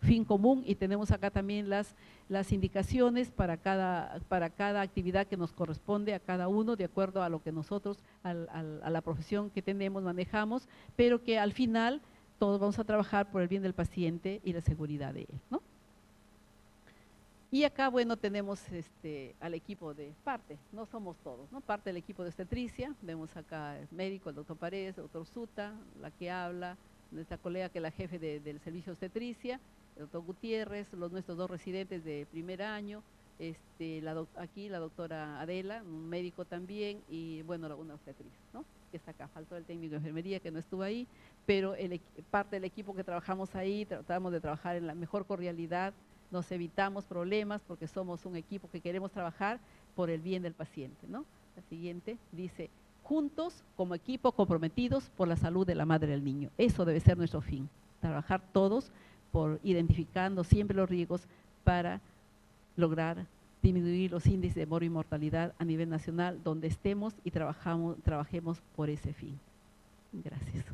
fin común y tenemos acá también las indicaciones para cada actividad que nos corresponde a cada uno de acuerdo a lo que nosotros, a la profesión que tenemos, manejamos, pero que al final todos vamos a trabajar por el bien del paciente y la seguridad de él, ¿no? Y acá, bueno, tenemos al equipo de parte, no somos todos, ¿no? Parte del equipo de obstetricia, vemos acá el médico, el doctor Paredes, el doctor Suta, la que habla, nuestra colega que es la jefe del servicio de obstetricia, el doctor Gutiérrez, nuestros dos residentes de primer año, aquí la doctora Adela, un médico también, y bueno, una obstetriz, ¿no? Que está acá, faltó el técnico de enfermería que no estuvo ahí, pero parte del equipo que trabajamos ahí, tratamos de trabajar en la mejor cordialidad, nos evitamos problemas porque somos un equipo que queremos trabajar por el bien del paciente, ¿no? La siguiente dice, juntos como equipo comprometidos por la salud de la madre y del niño. Eso debe ser nuestro fin, trabajar todos por identificando siempre los riesgos para lograr disminuir los índices de mortalidad a nivel nacional donde estemos y trabajemos por ese fin. Gracias.